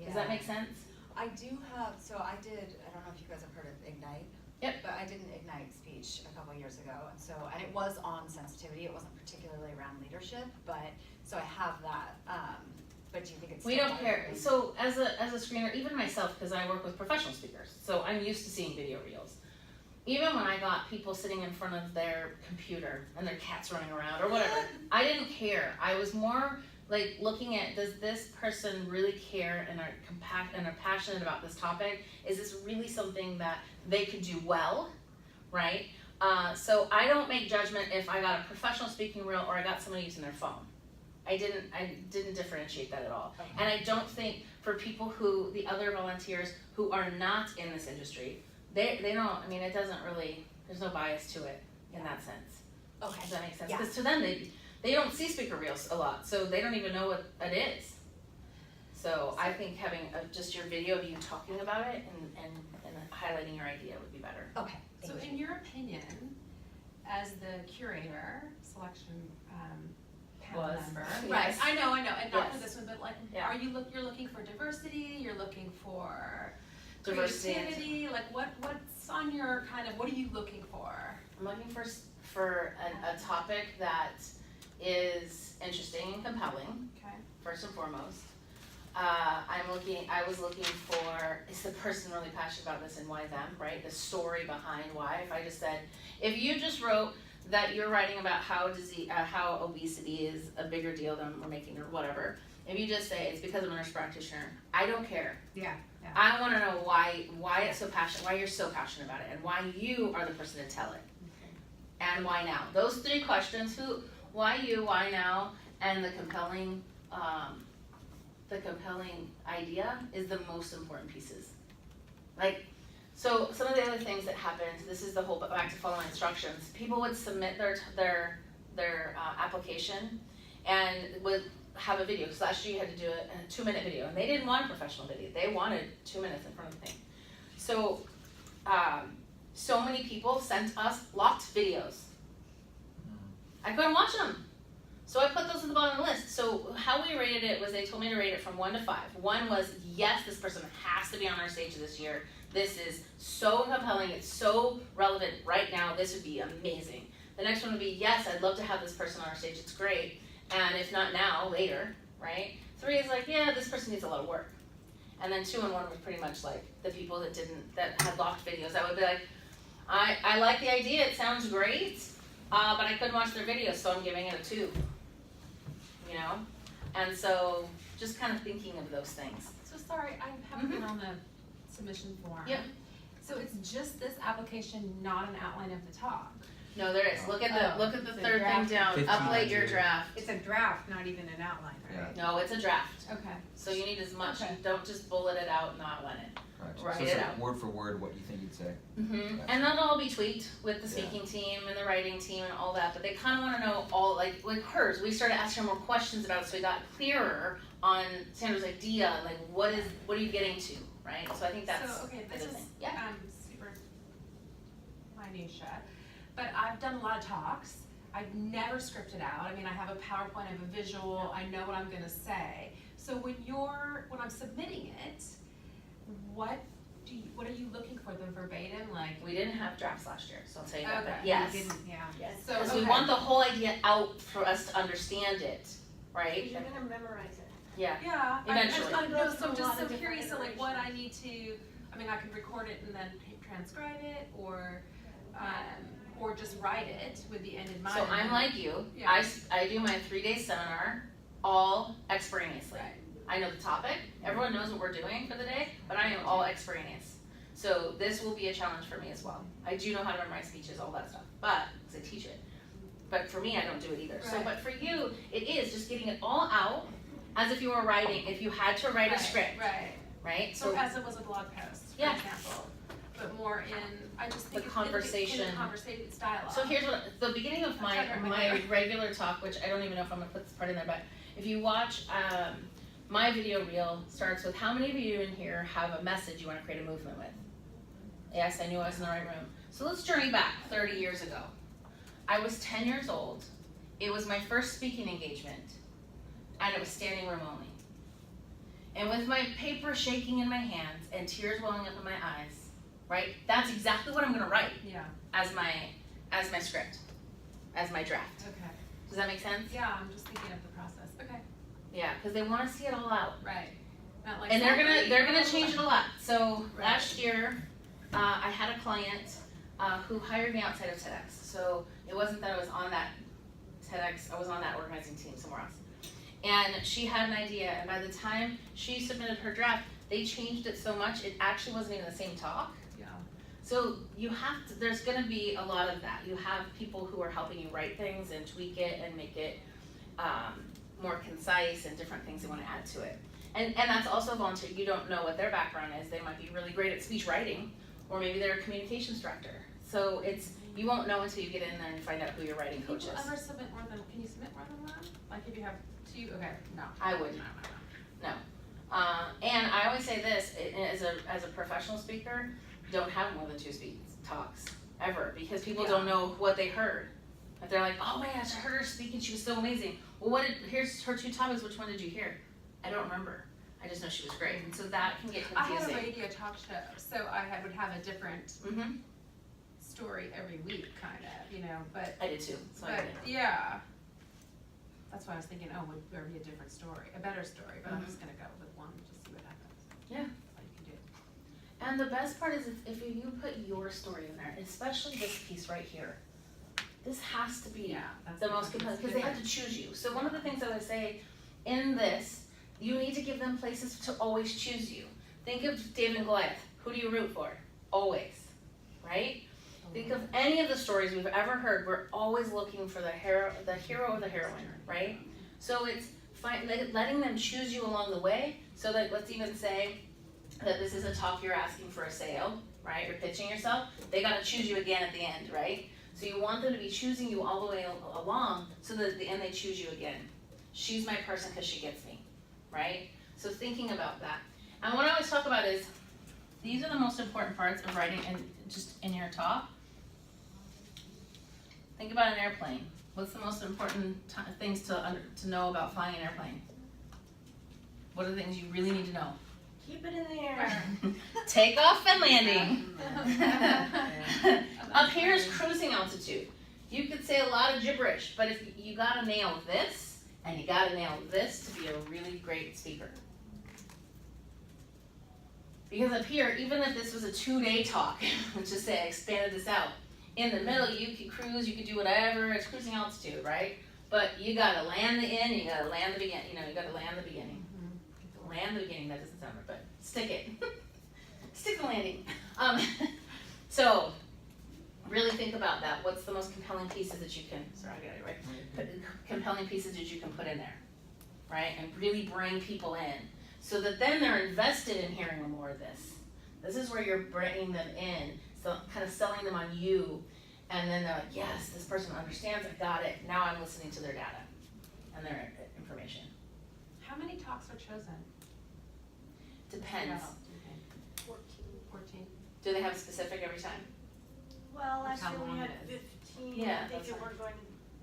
Does that make sense? I do have, so I don't know if you guys have heard of Ignite. Yep. But I did an Ignite speech a couple years ago, and it was on sensitivity, it wasn't particularly around leadership, so I have that, but do you think it's? We still don't better care. than- So as a screener, even myself, because I work with professional speakers, so I'm used to seeing video reels. Even when I got people sitting in front of their computer and their cats running around or whatever, I didn't care. I was more like looking at, does this person really care and are passionate about this topic? Is this really something that they could do well, right? So I don't make judgment if I got a professional speaking reel or I got somebody using their phone. I didn't differentiate that at all. Okay. And I don't think for people the other volunteers who are not in this industry, they don't, I mean, it doesn't really, there's no bias to it in that sense. Okay. Does that make sense? Yeah. Because to them, they don't see speaker reels a lot, so they don't even know what it is. So I think having just your video of you talking about it and highlighting your idea would be better. Okay, So thank you. in your opinion, as the curator, selection panel Was. member, Yes. right, I know, and not for Yes. this one, but like, Yeah. are you're looking for diversity, you're looking for Diversity and- creativity, like what's on your kind of, what are you looking for? I'm looking for a topic that is interesting and compelling, Okay. first and foremost. I was looking for, is the person really passionate about this and why them, right? The story behind why. If I just said, if you just wrote that you're writing about how obesity is a bigger deal than we're making or whatever, if you just say it's because I'm a nurse practitioner, I don't care. Yeah. I wanna know why it's so passionate, why you're so passionate about it, and why you are the person to tell it. And why now? Those three questions, why you, why now, and the compelling idea is the most important pieces. Like, so some of the other things that happened, this is the whole, back to following instructions, people would submit their application and would have a video, because last year you had to do a 2-minute video, and they didn't want a professional video, they wanted 2 minutes in front of the thing. So, so many people sent us locked videos. I couldn't watch them. So I put those at the bottom of the list. So how we rated it was they told me to rate it from 1 to 5. 1 was, yes, this person has to be on our stage this year. This is so compelling, it's so relevant right now, this would be amazing. The next one would be, yes, I'd love to have this person on our stage, it's great. And if not now, later, right? 3 is like, yeah, this person needs a lot of work. And then 2 and 1 was pretty much like the people that had locked videos. I would be like, I like the idea, it sounds great, but I couldn't watch their videos, so I'm giving it a 2. You know? And so, just kind of thinking of those things. So sorry, I haven't been on the submission form. Yep. So it's just this application, not an outline of the talk? No, there is. Look at the Oh, look at the the third thing draft. down. 15 Upload your lines. draft. It's a draft, not even an outline, right? No, it's a draft. Okay. So you need as much. Okay. Don't just bullet it out and outline it. Right. Write So it's it like out. word for word what you think you'd say. Mm-hmm. Gotcha. And that'll all be tweaked with the Yeah. speaking team and the writing team and all that. But they kind of want to know all like hers. We started asking her more questions about it, so we got clearer on Sandra's idea. Like, what are you getting to, right? So I think that's So, okay, the this good is, thing. Yeah. super minutia, but I've done a lot of talks. I've never scripted out. I mean, I have a PowerPoint, I have a visual, I know what I'm gonna say. So when I'm submitting it, what are you looking for, the verbatim, like? We didn't have drafts last year, so I'll tell you about that. Okay. Yes. You didn't, yeah. Yes. So, Because we okay. want the whole idea out for us to understand it, right? You're gonna memorize it. Yeah. Yeah, Eventually. I know, so Through a I'm just lot so of different curious, so like what I iterations. need to, I mean, I can record it and then transcribe it, or just write it with the end in mind. So I'm like you. Yeah. I do my 3-day seminar all extemporaneously. Right. I know the topic. Everyone knows what we're doing for the day, but I am all extemporaneous. So this will be a challenge for me as well. I do know how to memorize speeches, all that stuff, but because I teach it. But for me, I don't do it either. So, Right. but for you, it is just getting it all out as if you were writing. If you had to write a script, Right, right? so as it was a blog post, for Yeah. example, but more in, I just think The it's in conversation. the conversation dialogue. So here's what the beginning of my I'm trying to remember. my regular talk, which I don't even know if I'm gonna put this part in there, but if you watch my video reel starts with how many of you in here have a message you want to create a movement with? Yes, I knew I was in the right room. So let's journey back 30 years ago. I was 10 years old. It was my first speaking engagement, and it was standing room only. And with my paper shaking in my hands and tears welling up in my eyes, right? That's exactly what I'm gonna write Yeah, as my script, as my draft. okay, Does that make sense? yeah, I'm just thinking of the process, okay, Yeah, because they want to see it all out, right. Not like and they're gonna something- change it a lot. So Right. last year, I had a client who hired me outside of TEDx. So it wasn't that I was on that TEDx, I was on that organizing team somewhere else. And she had an idea, and by the time she submitted her draft, they changed it so much it actually wasn't even the same talk. Yeah, So you have to, there's gonna be a lot of that. You have people who are helping you write things and tweak it and make it more concise and different things they wanna add to it. And that's also volunteer. You don't know what their background is. They might be really great at speech writing, or maybe they're a communications director. So you won't know until you get in there and find out who your writing coach people is. ever submit more than, can you submit more than one? Like if you have two, okay, no. I wouldn't. No. And I always say this, as a professional speaker, don't have more than 2 talks, ever, because people don't know what they heard. If they're like, oh man, I heard her speak and she was so amazing. Well, here's her 2 topics, which one did you hear? I don't remember. I just know she was great, and so that can get I had a confusing. radio talk show, so I would have a different Mm-hmm, story every week, kind of, you know, but, I did too, so I but, did. yeah. That's why I was thinking, oh, would there be a different story, a better story, but I'm just gonna go with one, just see what happens. Yeah. That's all you can do. And the best part is if you put your story in there, especially this piece right here, this has to be That's the most compelling, because they have to choose you. So one of the things that I say in this, you need to give them places to always choose you. Think of David and Goliath. Who do you root for? Always, right? Think of any of the stories we've ever heard. We're always looking for the hero or the heroine, right? So it's letting them choose you along the way. So that, let's even say that this is a talk you're asking for a sale, right? You're pitching yourself. They got to choose you again at the end, right? So you want them to be choosing you all the way along, so that at the end they choose you again. She's my person because she gets me, right? So thinking about that. And what I always talk about is, these are the most important parts of writing and just in your talk. Think about an airplane. What's the most important things to know about flying an airplane? What are the things you really need to know? Keep it in the air. Takeoff and landing. Up here is cruising altitude. You could say a lot of gibberish, but if you gotta nail this, and you gotta nail this to be a really great speaker. Because up here, even if this was a 2-day talk, let's just say I expanded this out, in the middle you could cruise, you could do whatever, it's cruising altitude, right? But you gotta land the end, you gotta land the beginning, you gotta land the beginning. Land the beginning, that doesn't sound right, but stick it. Stick the landing. So, really think about that. What's the most compelling pieces that you can, sorry, I got it right. Compelling pieces that you can put in there, right? And really bring people in, so that then they're invested in hearing more of this. This is where you're bringing them in, so kind of selling them on you, and then they're like, yes, this person understands, I got it, now I'm listening to their data and their information. How many talks are chosen? Depends. Okay. 14. 14. Do they have a specific every time? Well, last How year we long had it is. 15, Yeah, I think that's that fine.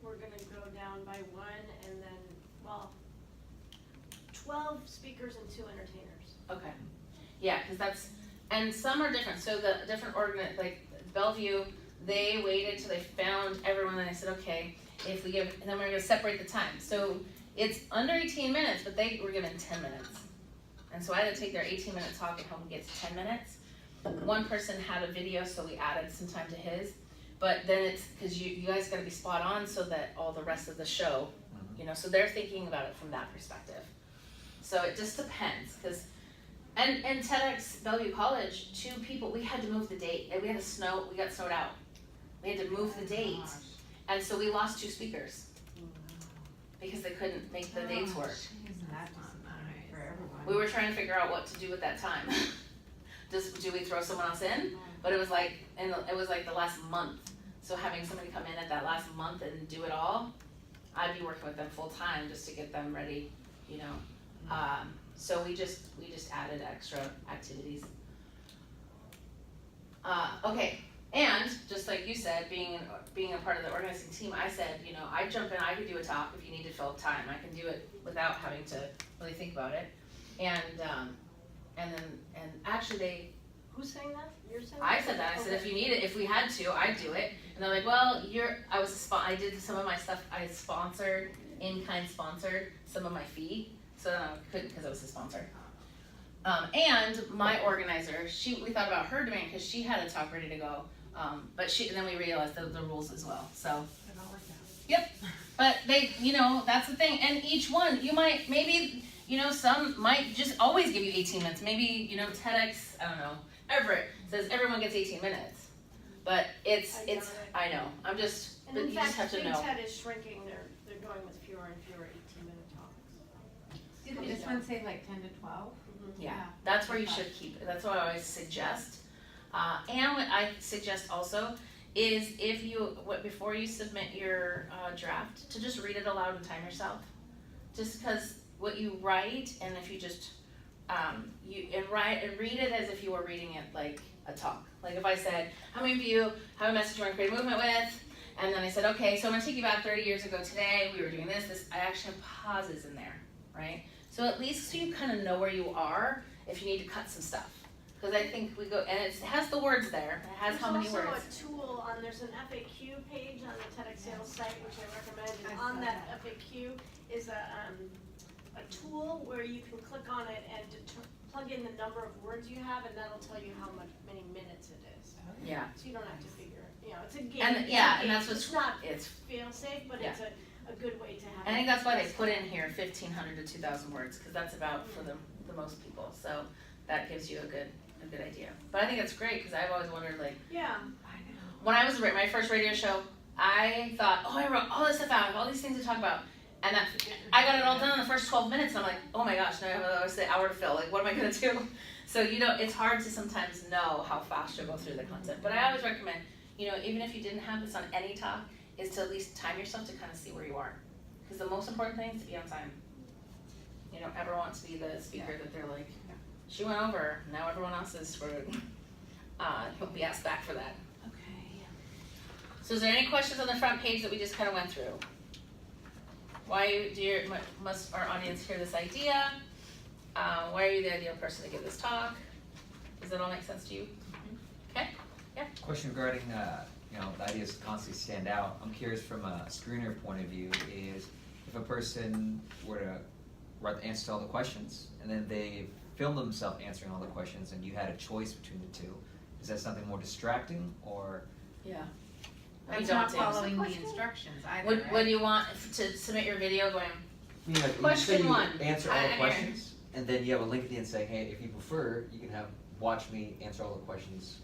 we're gonna go down by one, and then, well, 12 speakers and 2 entertainers. Okay, yeah, cause that's, and some are different, so the different like Bellevue, they waited till they found everyone, and they said, okay, if we give, and then we're gonna separate the time, so it's under 18 minutes, but they were given 10 minutes. And so I had to take their 18-minute talk and help them get to 10 minutes. One person had a video, so we added some time to his, but then it's, cause you guys gotta be spot on so that all the rest of the show, you know, so they're thinking about it from that perspective. So it just depends, cause, and TEDx Bellevue College, 2 people, we had to move the date, and we got snowed out. We had to move the date, and so we lost 2 speakers. Because they couldn't make the dates work. That's not nice for everyone. We were trying to figure out what to do with that time. Do we throw someone else in? But it was like, it was like the last month. So having somebody come in at that last month and do it all, I'd be working with them full time just to get them ready, you know. So we just added extra activities. Okay, and just like you said, being a part of the organizing team, I said, you know, I jump in, I could do a talk if you need to fill up time. I can do it without having to really think about it. And actually Who's saying that? You're saying that? I said that, I said if you need it, if we had to, I'd do it. And they're like, well, I did some of my stuff, I sponsored, in-kind sponsored some of my fee, so then I couldn't because I was a sponsor. And my organizer, we thought about her doing it because she had a talk ready to go, but and then we realized the rules as well, so. It all worked out. Yep, but they, you know, that's the thing, and each one, you might, maybe, you know, some might just always give you 18 minutes, maybe, you know, TEDx, I don't know, Everett says everyone gets 18 minutes, but I know, I'm just, And but in you just have fact, to Big know. TED is shrinking, they're going with fewer and fewer 18-minute talks. Didn't this one say like 10 to 12? Yeah, that's where you should keep it. That's what I always suggest. And what I suggest also is before you submit your draft, to just read it aloud and time yourself. Just because what you write, and if you just read it as if you were reading it like a talk. Like if I said, how many of you have a message you want to create a movement with? And then I said, okay, so I'm gonna take you back 30 years ago today. We were doing this. I actually have pauses in there, right? So at least so you kind of know where you are if you need to cut some stuff. Because I think we go, and it has the words there. It has how many words. There's also a tool there's an FAQ page on the TEDx sales site, which I recommend. And on that FAQ is a tool where you can click on it and plug in the number of words you have, and that'll tell you many minutes it is. Yeah. So you don't have to figure it. You know, it's a game. And and that's what's it's not it's. fail safe, but it's a good way to have. I think that's why they put in here 1,500 to 2,000 words, because that's about for the most people. So that gives you a good idea. But I think it's great because I've always wondered, like, Yeah. when I was my first radio show, I thought, oh, I wrote all this stuff out, I have all these things to talk about, and I got it all done in the first 12 minutes, and I'm like, oh my gosh, now I have an hour to fill. Like, what am I gonna do? So it's hard to sometimes know how fast you'll go through the content. But I always recommend, even if you didn't have this on any talk, is to at least time yourself to kind of see where you are. Because the most important thing is to be on time. You don't ever want to be the speaker that they're like, she went over, now everyone else is screwed. You'll be asked back for that. Okay. So is there any questions on the front page that we just kind of went through? Why must our audience hear this idea? Why are you the ideal person to give this talk? Does that all make sense to you? Okay, yeah. Question regarding, the ideas constantly stand out. I'm curious from a screener point of view is if a person were to write the answer to all the questions and then they film themselves answering all the questions and you had a choice between the two, is that something more distracting or? Yeah. That's not following the instructions either, What right? do you want to submit your video going? You know, Question you one. answer all I the hear. questions and then you have a link at the end saying, hey, if you prefer, you can watch me answer all the questions.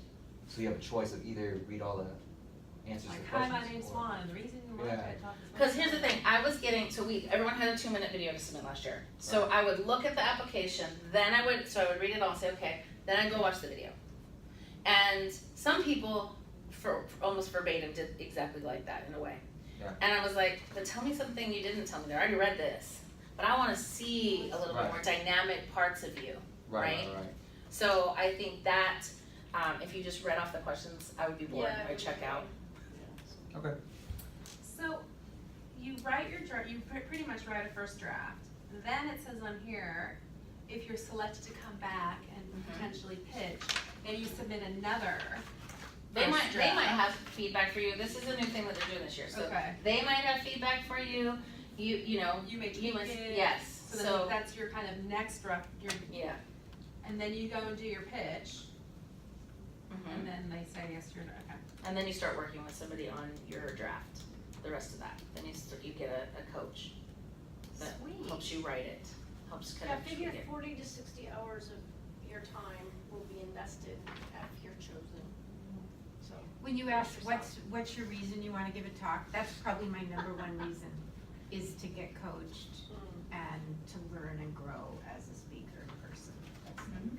So you have a choice of either read all the answers Like, the hi, questions. my name's or- Swan, and the reason why Yeah. I talk is. Cause here's the thing, I was getting, everyone had a 2-minute video to submit last year. So I would look at the application, then I would read it all and say, okay, then I'd go watch the video. And some people, for almost verbatim, did exactly like that in a way. Yeah. And I was like, but tell me something you didn't tell me, I already read this. But I wanna see a little bit Right. more dynamic parts of you. right? Right. So I think that, if you just read off the questions, I would be bored, Yeah, I'd check out. Okay. So, you write your draft, you pretty much write a first draft, then it says on here, if you're selected to come back and Mhm. potentially pitch, and you submit another They first might draft. have feedback for you, this is a new thing that they're doing this year, so Okay. they might have feedback for you, you know, You may you tweak must, it. yes, So then so, that's your kind of next draft, yeah. and then you go and do your pitch, Mhm. and then they say yes, you're, okay. And then you start working with somebody on your draft, the rest of that, then you get a coach that Sweet. helps you write it, helps kind Yeah, of figure tweak it. 40 to 60 hours of your time will be invested if you're chosen. So, When you ask what's your reason you wanna give a talk, that's probably my number one reason, is to get coached and to learn and grow as a speaker and person. That's Mhm.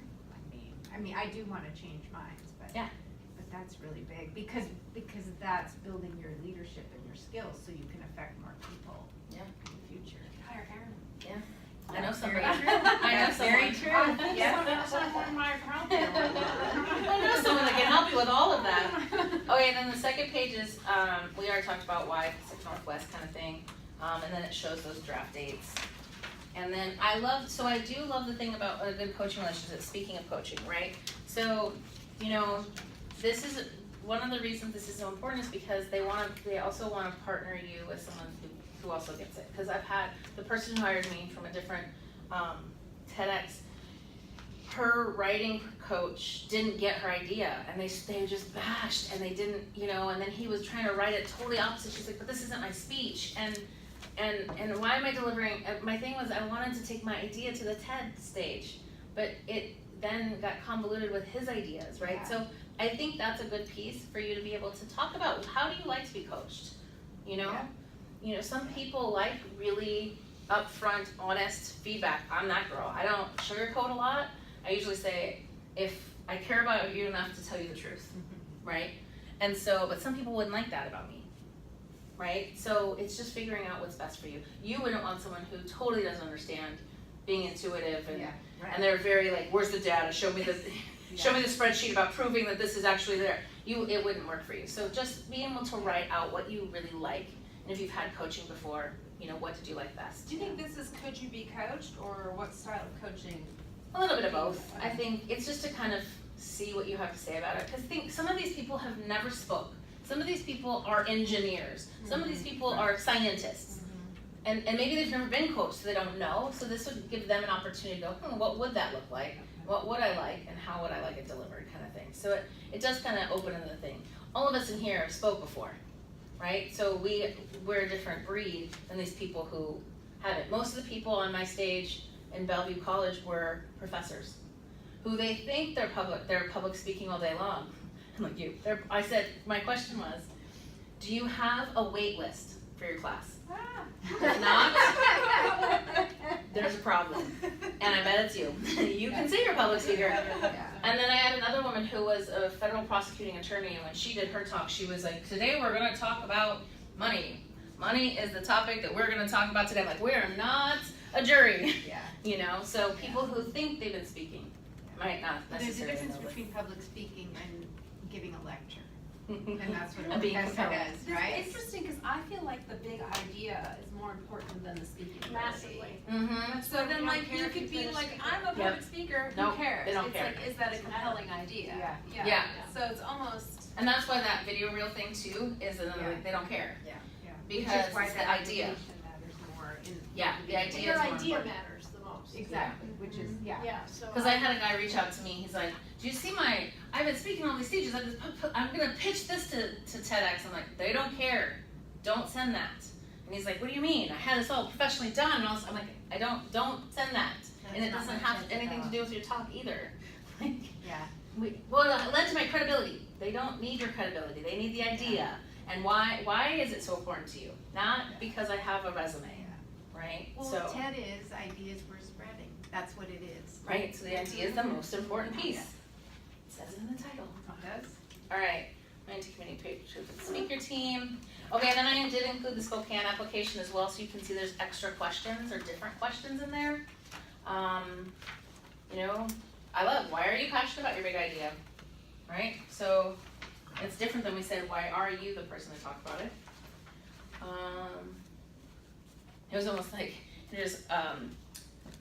I mean, I do wanna change minds, but. Yeah. But that's really big, because that's building your leadership and your skills, so you can affect more people. Yeah. In the future. Hire Aaron. I know That's somebody. very true. I know That's very someone. true. Yeah. someone might help I know someone that can help you with all of that. Okay, then the second page is, we already talked about why Pacific Northwest kind of thing, and then it shows those draft dates. And then I do love the thing about a good coaching relationship, speaking of coaching, right? So, you know, this is, one of the reasons this is so important is because they also wanna partner you with someone who also gets it. Cause I've had, the person who hired me from a different, TEDx, her writing coach didn't get her idea, and they just bashed, and they didn't, you know, and then he was trying to write it totally opposite. She's like, but this isn't my speech, and why am I delivering? My thing was I wanted to take my idea to the TED stage, but it then got convoluted with his ideas, right? Yeah. So I think that's a good piece for you to be able to talk about. How do you like to be coached? You know, Yeah. you know, some people like really upfront, honest feedback. I'm that girl. I don't sugarcoat a lot. I usually say, if I care about you enough to tell you the truth, right? And so, but some people wouldn't like that about me, right? So it's just figuring out what's best for you. You wouldn't want someone who totally doesn't understand being intuitive and Yeah, right. and they're very like, where's the data? Show me the show me the spreadsheet about proving that this is actually there. It wouldn't work for you. So just being able to write out what you really like, and if you've had coaching before, you know, what did you like best? Do you think this is could you be coached, or what style of coaching? A little bit of both. I think it's just to kind of see what you have to say about it. Because think some of these people have never spoke. Some of these people are engineers. Some of these people are scientists. And maybe they've never been coached, so they don't know. So this would give them an opportunity to go, what would that look like? What would I like, and how would I like it delivered, kind of thing. So it does kind of open the thing. All of us in here have spoke before, right? So we're a different breed than these people who haven't. Most of the people on my stage in Bellevue College were professors, who they think they're public speaking all day long. I'm like you. I said, my question was, do you have a wait list for your class? If not, there's a problem, and I bet it's you. You can say you're a public speaker. And then I had another woman who was a federal prosecuting attorney, and when she did her talk, she was like, today we're gonna talk about money. Money is the topic that we're gonna talk about today. I'm like, we're not a jury. Yeah. You know, so people who think they've been speaking might not There's a necessarily difference know. between public speaking and giving a lecture, and that's what a And being professor compelling. does, right? It's interesting, because I feel like the big idea is more important than the speaking ability. massively. Mm-hmm. So then, like, you could be like, I'm a public speaker, who Nope, cares? they don't It's care. like, is that a compelling idea? Yeah. Yeah. So it's almost, And that's why that video reel thing too is another, Yeah. they don't care. Yeah. Because Which is why it's that the idea. application matters more in. Yeah, the And idea your is more idea important. matters the most. Exactly, which is, yeah. Yeah, so. Because I had a guy reach out to me, he's like, do you see I've been speaking on these stages, I'm gonna pitch this to TEDx. I'm like, they don't care, don't send that. And he's like, what do you mean? I had this all professionally done, and I'm like, don't send that. And it not doesn't my have type of anything to talk. do with your talk either. Like, Yeah. well, it led to my credibility. They don't need your credibility, they need the idea. And why is it so important to you? Not because I have a resume, right? Well, So, TED is ideas we're spreading, that's what it is. right, so the idea is the most important piece. It says it in the title. It does. Alright, I'm going to community pictures with the speaker team. Okay, then I did include the Spokane application as well, so you can see there's extra questions or different questions in there. You know, I love, why are you passionate about your big idea? Right? So, it's different than we said, why are you the person to talk about it? It was almost like, there's,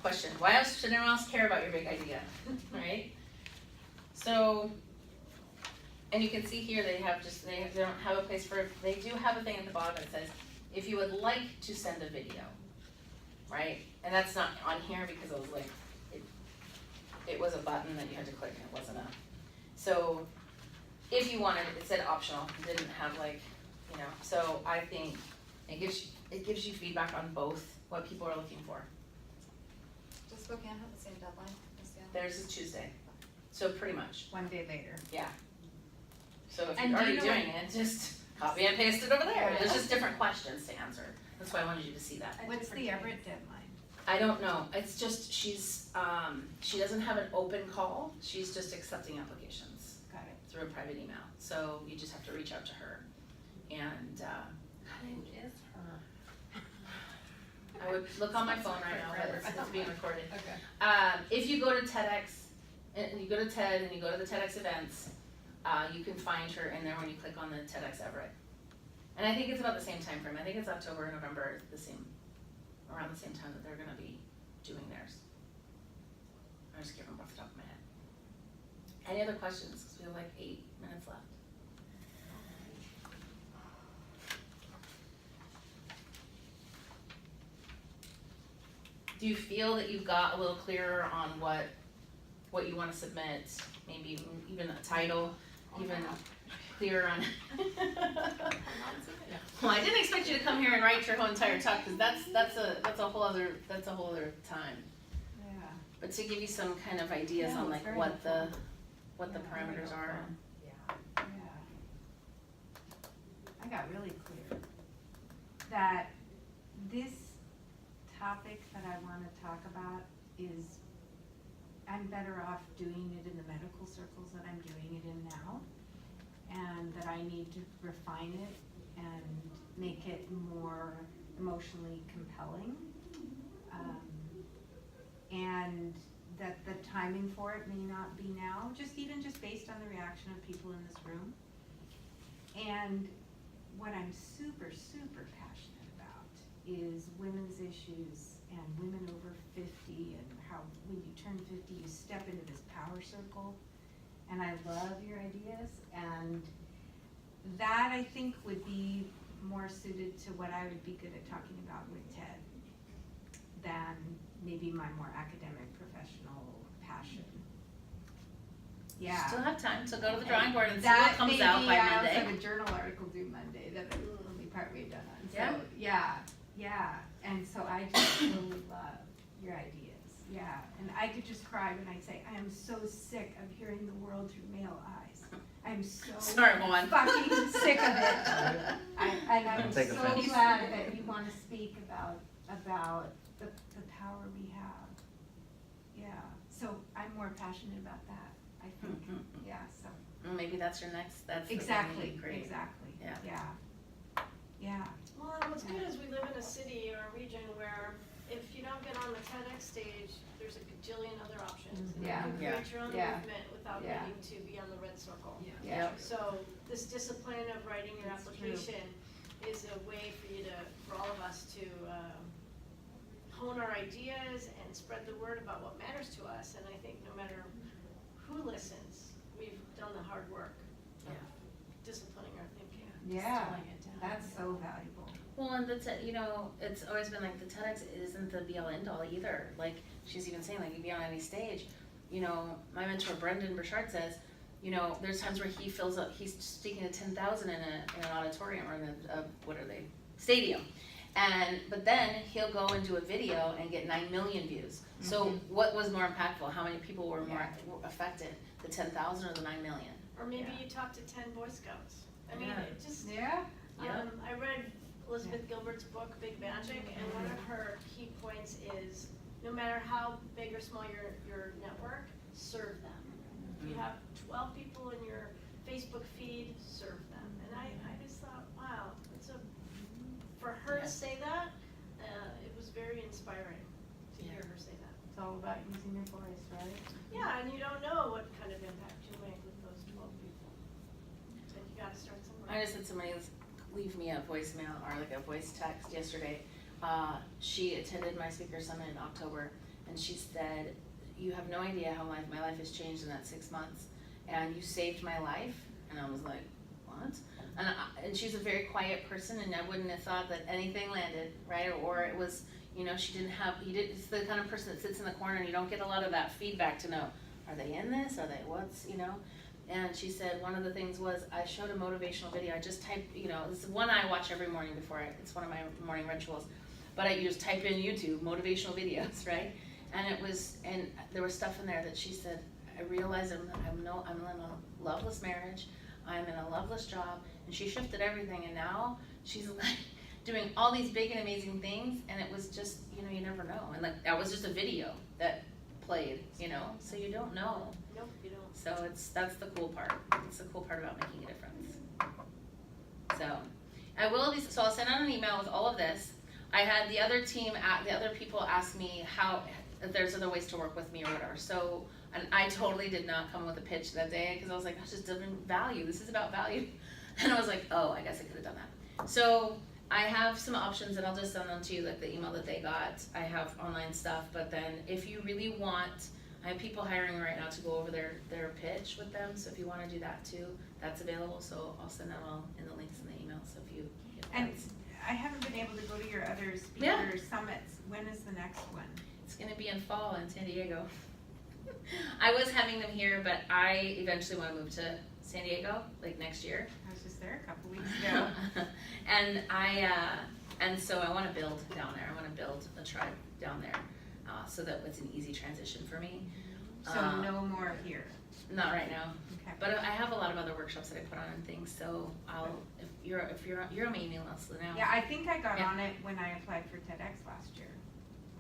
question, why else should anyone else care about your big idea? Right? So, and you can see here they have just, they don't have a place for, they do have a thing at the bottom that says, if you would like to send a video, right? And that's not on here because it was like, it was a button that you had to click and it wasn't a, so if you wanted, it said optional, it didn't have like, you know, so I think it gives you feedback on both what people are looking for. Does Spokane have the same deadline as Seattle? Theirs is Tuesday, so pretty much, One day later. so if And you're do already you know doing it, just copy and paste it over there, there's just different questions to answer, that's why I wanted you to see that. What's the Everett deadline? I don't know, it's just, she's, she doesn't have an open call, she's just accepting applications Got it. through a private email, so you just have to reach out to her. And, Who is her? I would look on my phone right now, but it's being recorded. Okay. If you go to TEDx, and you go to TED and you go to the TEDx events, you can find her in there when you click on the TEDx Everett. And I think it's about the same time frame. I think it's October, November, around the same time that they're gonna be doing theirs. I just can't remember off the top of my head. Any other questions? Cause we have like 8 minutes left. Do you feel that you've got a little clearer on what you wanna submit? Maybe even a title, even clearer on. Well, I didn't expect you to come here and write your whole entire talk, cause that's a whole other time. Yeah. But to give you some kind of ideas Yeah, on it's like very what the helpful. parameters are. Yeah. I got really clear that this topic that I wanna talk about is, I'm better off doing it in the medical circles that I'm doing it in now. And that I need to refine it and make it more emotionally compelling. And that the timing for it may not be now, just based on the reaction of people in this room. And what I'm super, super passionate about is women's issues and women over 50 and how when you turn 50, you step into this power circle. And I love your ideas, and that I think would be more suited to what I would be good at talking about with TED than maybe my more academic, professional passion. Yeah. Still have time, so go to the drawing board and see what comes out by I also Monday. have a journal article due Monday that will be partway done on, Yeah. so, yeah, and so I just really love your ideas. Yeah, and I could just cry when I say, I am so sick of hearing the world through male eyes. I'm so Sorry, Juan. fucking sick of it. And I'm Don't so take offense. glad that you wanna speak about the power we have. Yeah, so I'm more passionate about that, I think, yeah, so. Maybe that's your next, that's the thing Exactly, you create. exactly, Yeah. yeah. Well, and what's good is we live in a city or a region where if you don't get on the TEDx stage, there's a gajillion other options. And Yeah. you can create your own Yeah. movement without Yeah. needing to be on the red circle. Yep. So this discipline of writing your That's true. application is a way for all of us to hone our ideas and spread the word about what matters to us. And I think no matter who listens, we've done the hard work of Yeah. disciplining our thinking. Yeah, Distilling it down. that's so valuable. Well, and that's it, you know, it's always been like the TEDx isn't the be all end all either. Like she's even saying, like you be on any stage. You know, my mentor Brendan Burchard says, you know, there's times where he feels like he's speaking to 10,000 in an auditorium or in a stadium, but then he'll go and do a video and get 9 million views. So what was more impactful? How many people were more affected? The 10,000 or the 9 million? Or maybe Yeah. you talk to 10 Boy Scouts. I mean, Yeah. it just, Yeah, Gilbert's book, Big Magic, and one of her key points is, no matter how big or small your network, serve them. If you have 12 people in your Facebook feed, serve them. And I just thought, wow, for her to say that, it was very inspiring to hear her say that. It's all about using your voice, right? Yeah, and you don't know what kind of impact you make with those 12 people. But you gotta start somewhere. I just had somebody leave me a voicemail or like a voice text yesterday. She attended my speaker summit in October, and she said, "You have no idea how my life has changed in that 6 months, and you saved my life." And I was like, "What?" And she's a very quiet person, and I wouldn't have thought that anything landed, right? Or it was, it's the kind of person that sits in the corner and you don't get a lot of that feedback to know, are they in this? Are they, And she said one of the things was, I showed a motivational video. I just typed, this is one I watch every morning it's one of my morning rituals. But I just type in YouTube, motivational videos, right? And there was stuff in there that she said, I realized I'm in a loveless marriage, I'm in a loveless job, and she shifted everything, and now she's like doing all these big and amazing things, and it was just, you never know. And like, that was just a video that played, so you don't know. Nope, you don't. So that's the cool part. It's the cool part about making a difference. So I'll send out an email with all of this. I had the other people ask me if there's other ways to work with me or whatever. So, and I totally did not come with a pitch that day because I was like, that's just different value. This is about value. And I was like, oh, I guess I could have done that. So I have some options and I'll just send them to you, like the email that they got. I have online stuff, but then if you really want, I have people hiring right now to go over their pitch with them. So if you want to do that too, that's available. So I'll send that all in the links in the email. So if you get And that. I haven't been able to go to your other Yeah. speaker summits. When is the next one? It's going to be in fall in San Diego. I was having them here, but I eventually want to move to San Diego, like next year. I was just there a couple weeks ago. And so I want to build down there. I want to build a tribe down there, so that it's an easy transition for me. So no more here. Not right now, Okay. but I have a lot of other workshops that I put on and things. So if you're on my email list now. Yeah, I think I got Yeah. on it when I applied for TEDx last year.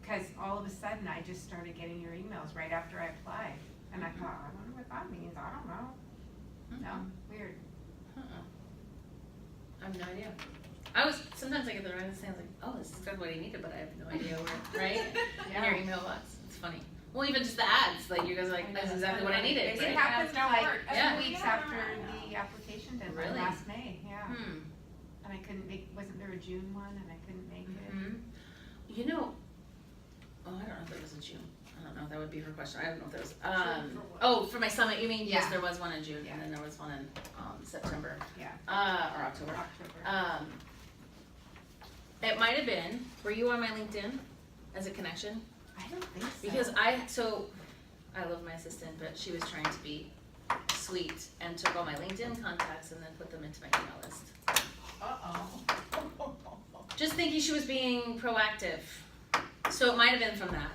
Because all of a sudden I just started getting your emails right after I applied. And I thought, I wonder what that means. I don't know. No, weird. I have no idea. Sometimes I get the right thing, like, oh, this is exactly what I needed, but I have no idea where, right? In your email box. It's funny. Well, even just the ads, like you guys are like, that's exactly what I needed, It right? happened like Yeah. 2 weeks after the application deadline Really? last May, yeah. Hmm. And I couldn't wasn't there a June one and I couldn't make it? Mm-hmm. I don't know if there was a June. I don't know, that would be her question. I don't know if there was, For what? oh, for my summit, you mean? Yes, Yeah. there was one in June, Yeah. and then there was one in, September, Yeah, or October. October. It might have been, were you on my LinkedIn as a connection? I don't think so. Because I love my assistant, but she was trying to be sweet and took all my LinkedIn contacts and then put them into my email list. Uh-oh. Just thinking she was being proactive. So it might have been from that.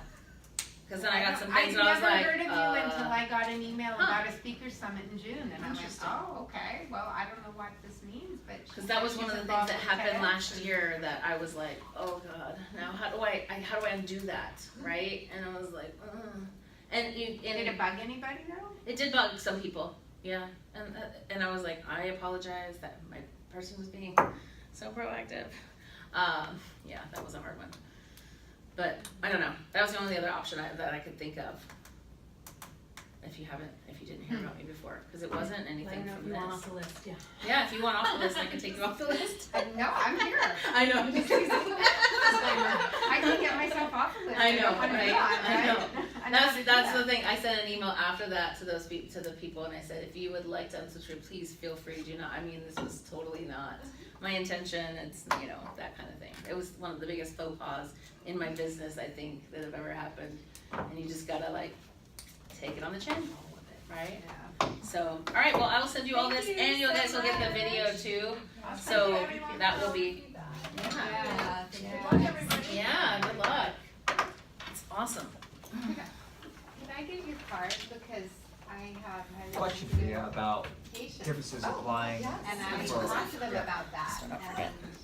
Because then I got some things and I was like, I never heard of you until I got an email huh. about a speaker summit in June, and I'm like, Interesting. oh, okay, well, I don't know what this means, but. she because that said was she's one of the things involved that with happened TEDx last and- year that I was like, oh God, now how do I undo that, right? And I was like, ugh. And Did it bug anybody though? it did bug some people, yeah. And I was like, I apologize that my person was being so proactive. Yeah, that was a hard one. But I don't know. That was the only other option that I could think of. If you didn't hear about me before, because it wasn't anything from this. the list, yeah. Yeah, if you want off the list, I can take you off the list. No, I'm here. I know. I can get myself off the list. I know, don't wanna right? be on, I know. right? I know how to do That's that. the thing. I sent an email after that to the people, and I said, if you would like to unsubscribe, please feel free. Do not. I mean, this was totally not my intention. It's that kind of thing. It was one of the biggest faux pas in my business, I think, that have ever happened. And you just gotta take it on the chin with it, right? Yeah. So, all right. Well, I will send you all Thank this, you and you so guys will get the much. video too. Awesome. So Thank you, everyone. that will be. Yeah. Good luck, everybody. Yeah. Good luck. It's awesome. Can I get your card, because I have had Question for you about patients, differences applying and I for talked to them about that, So don't forget. and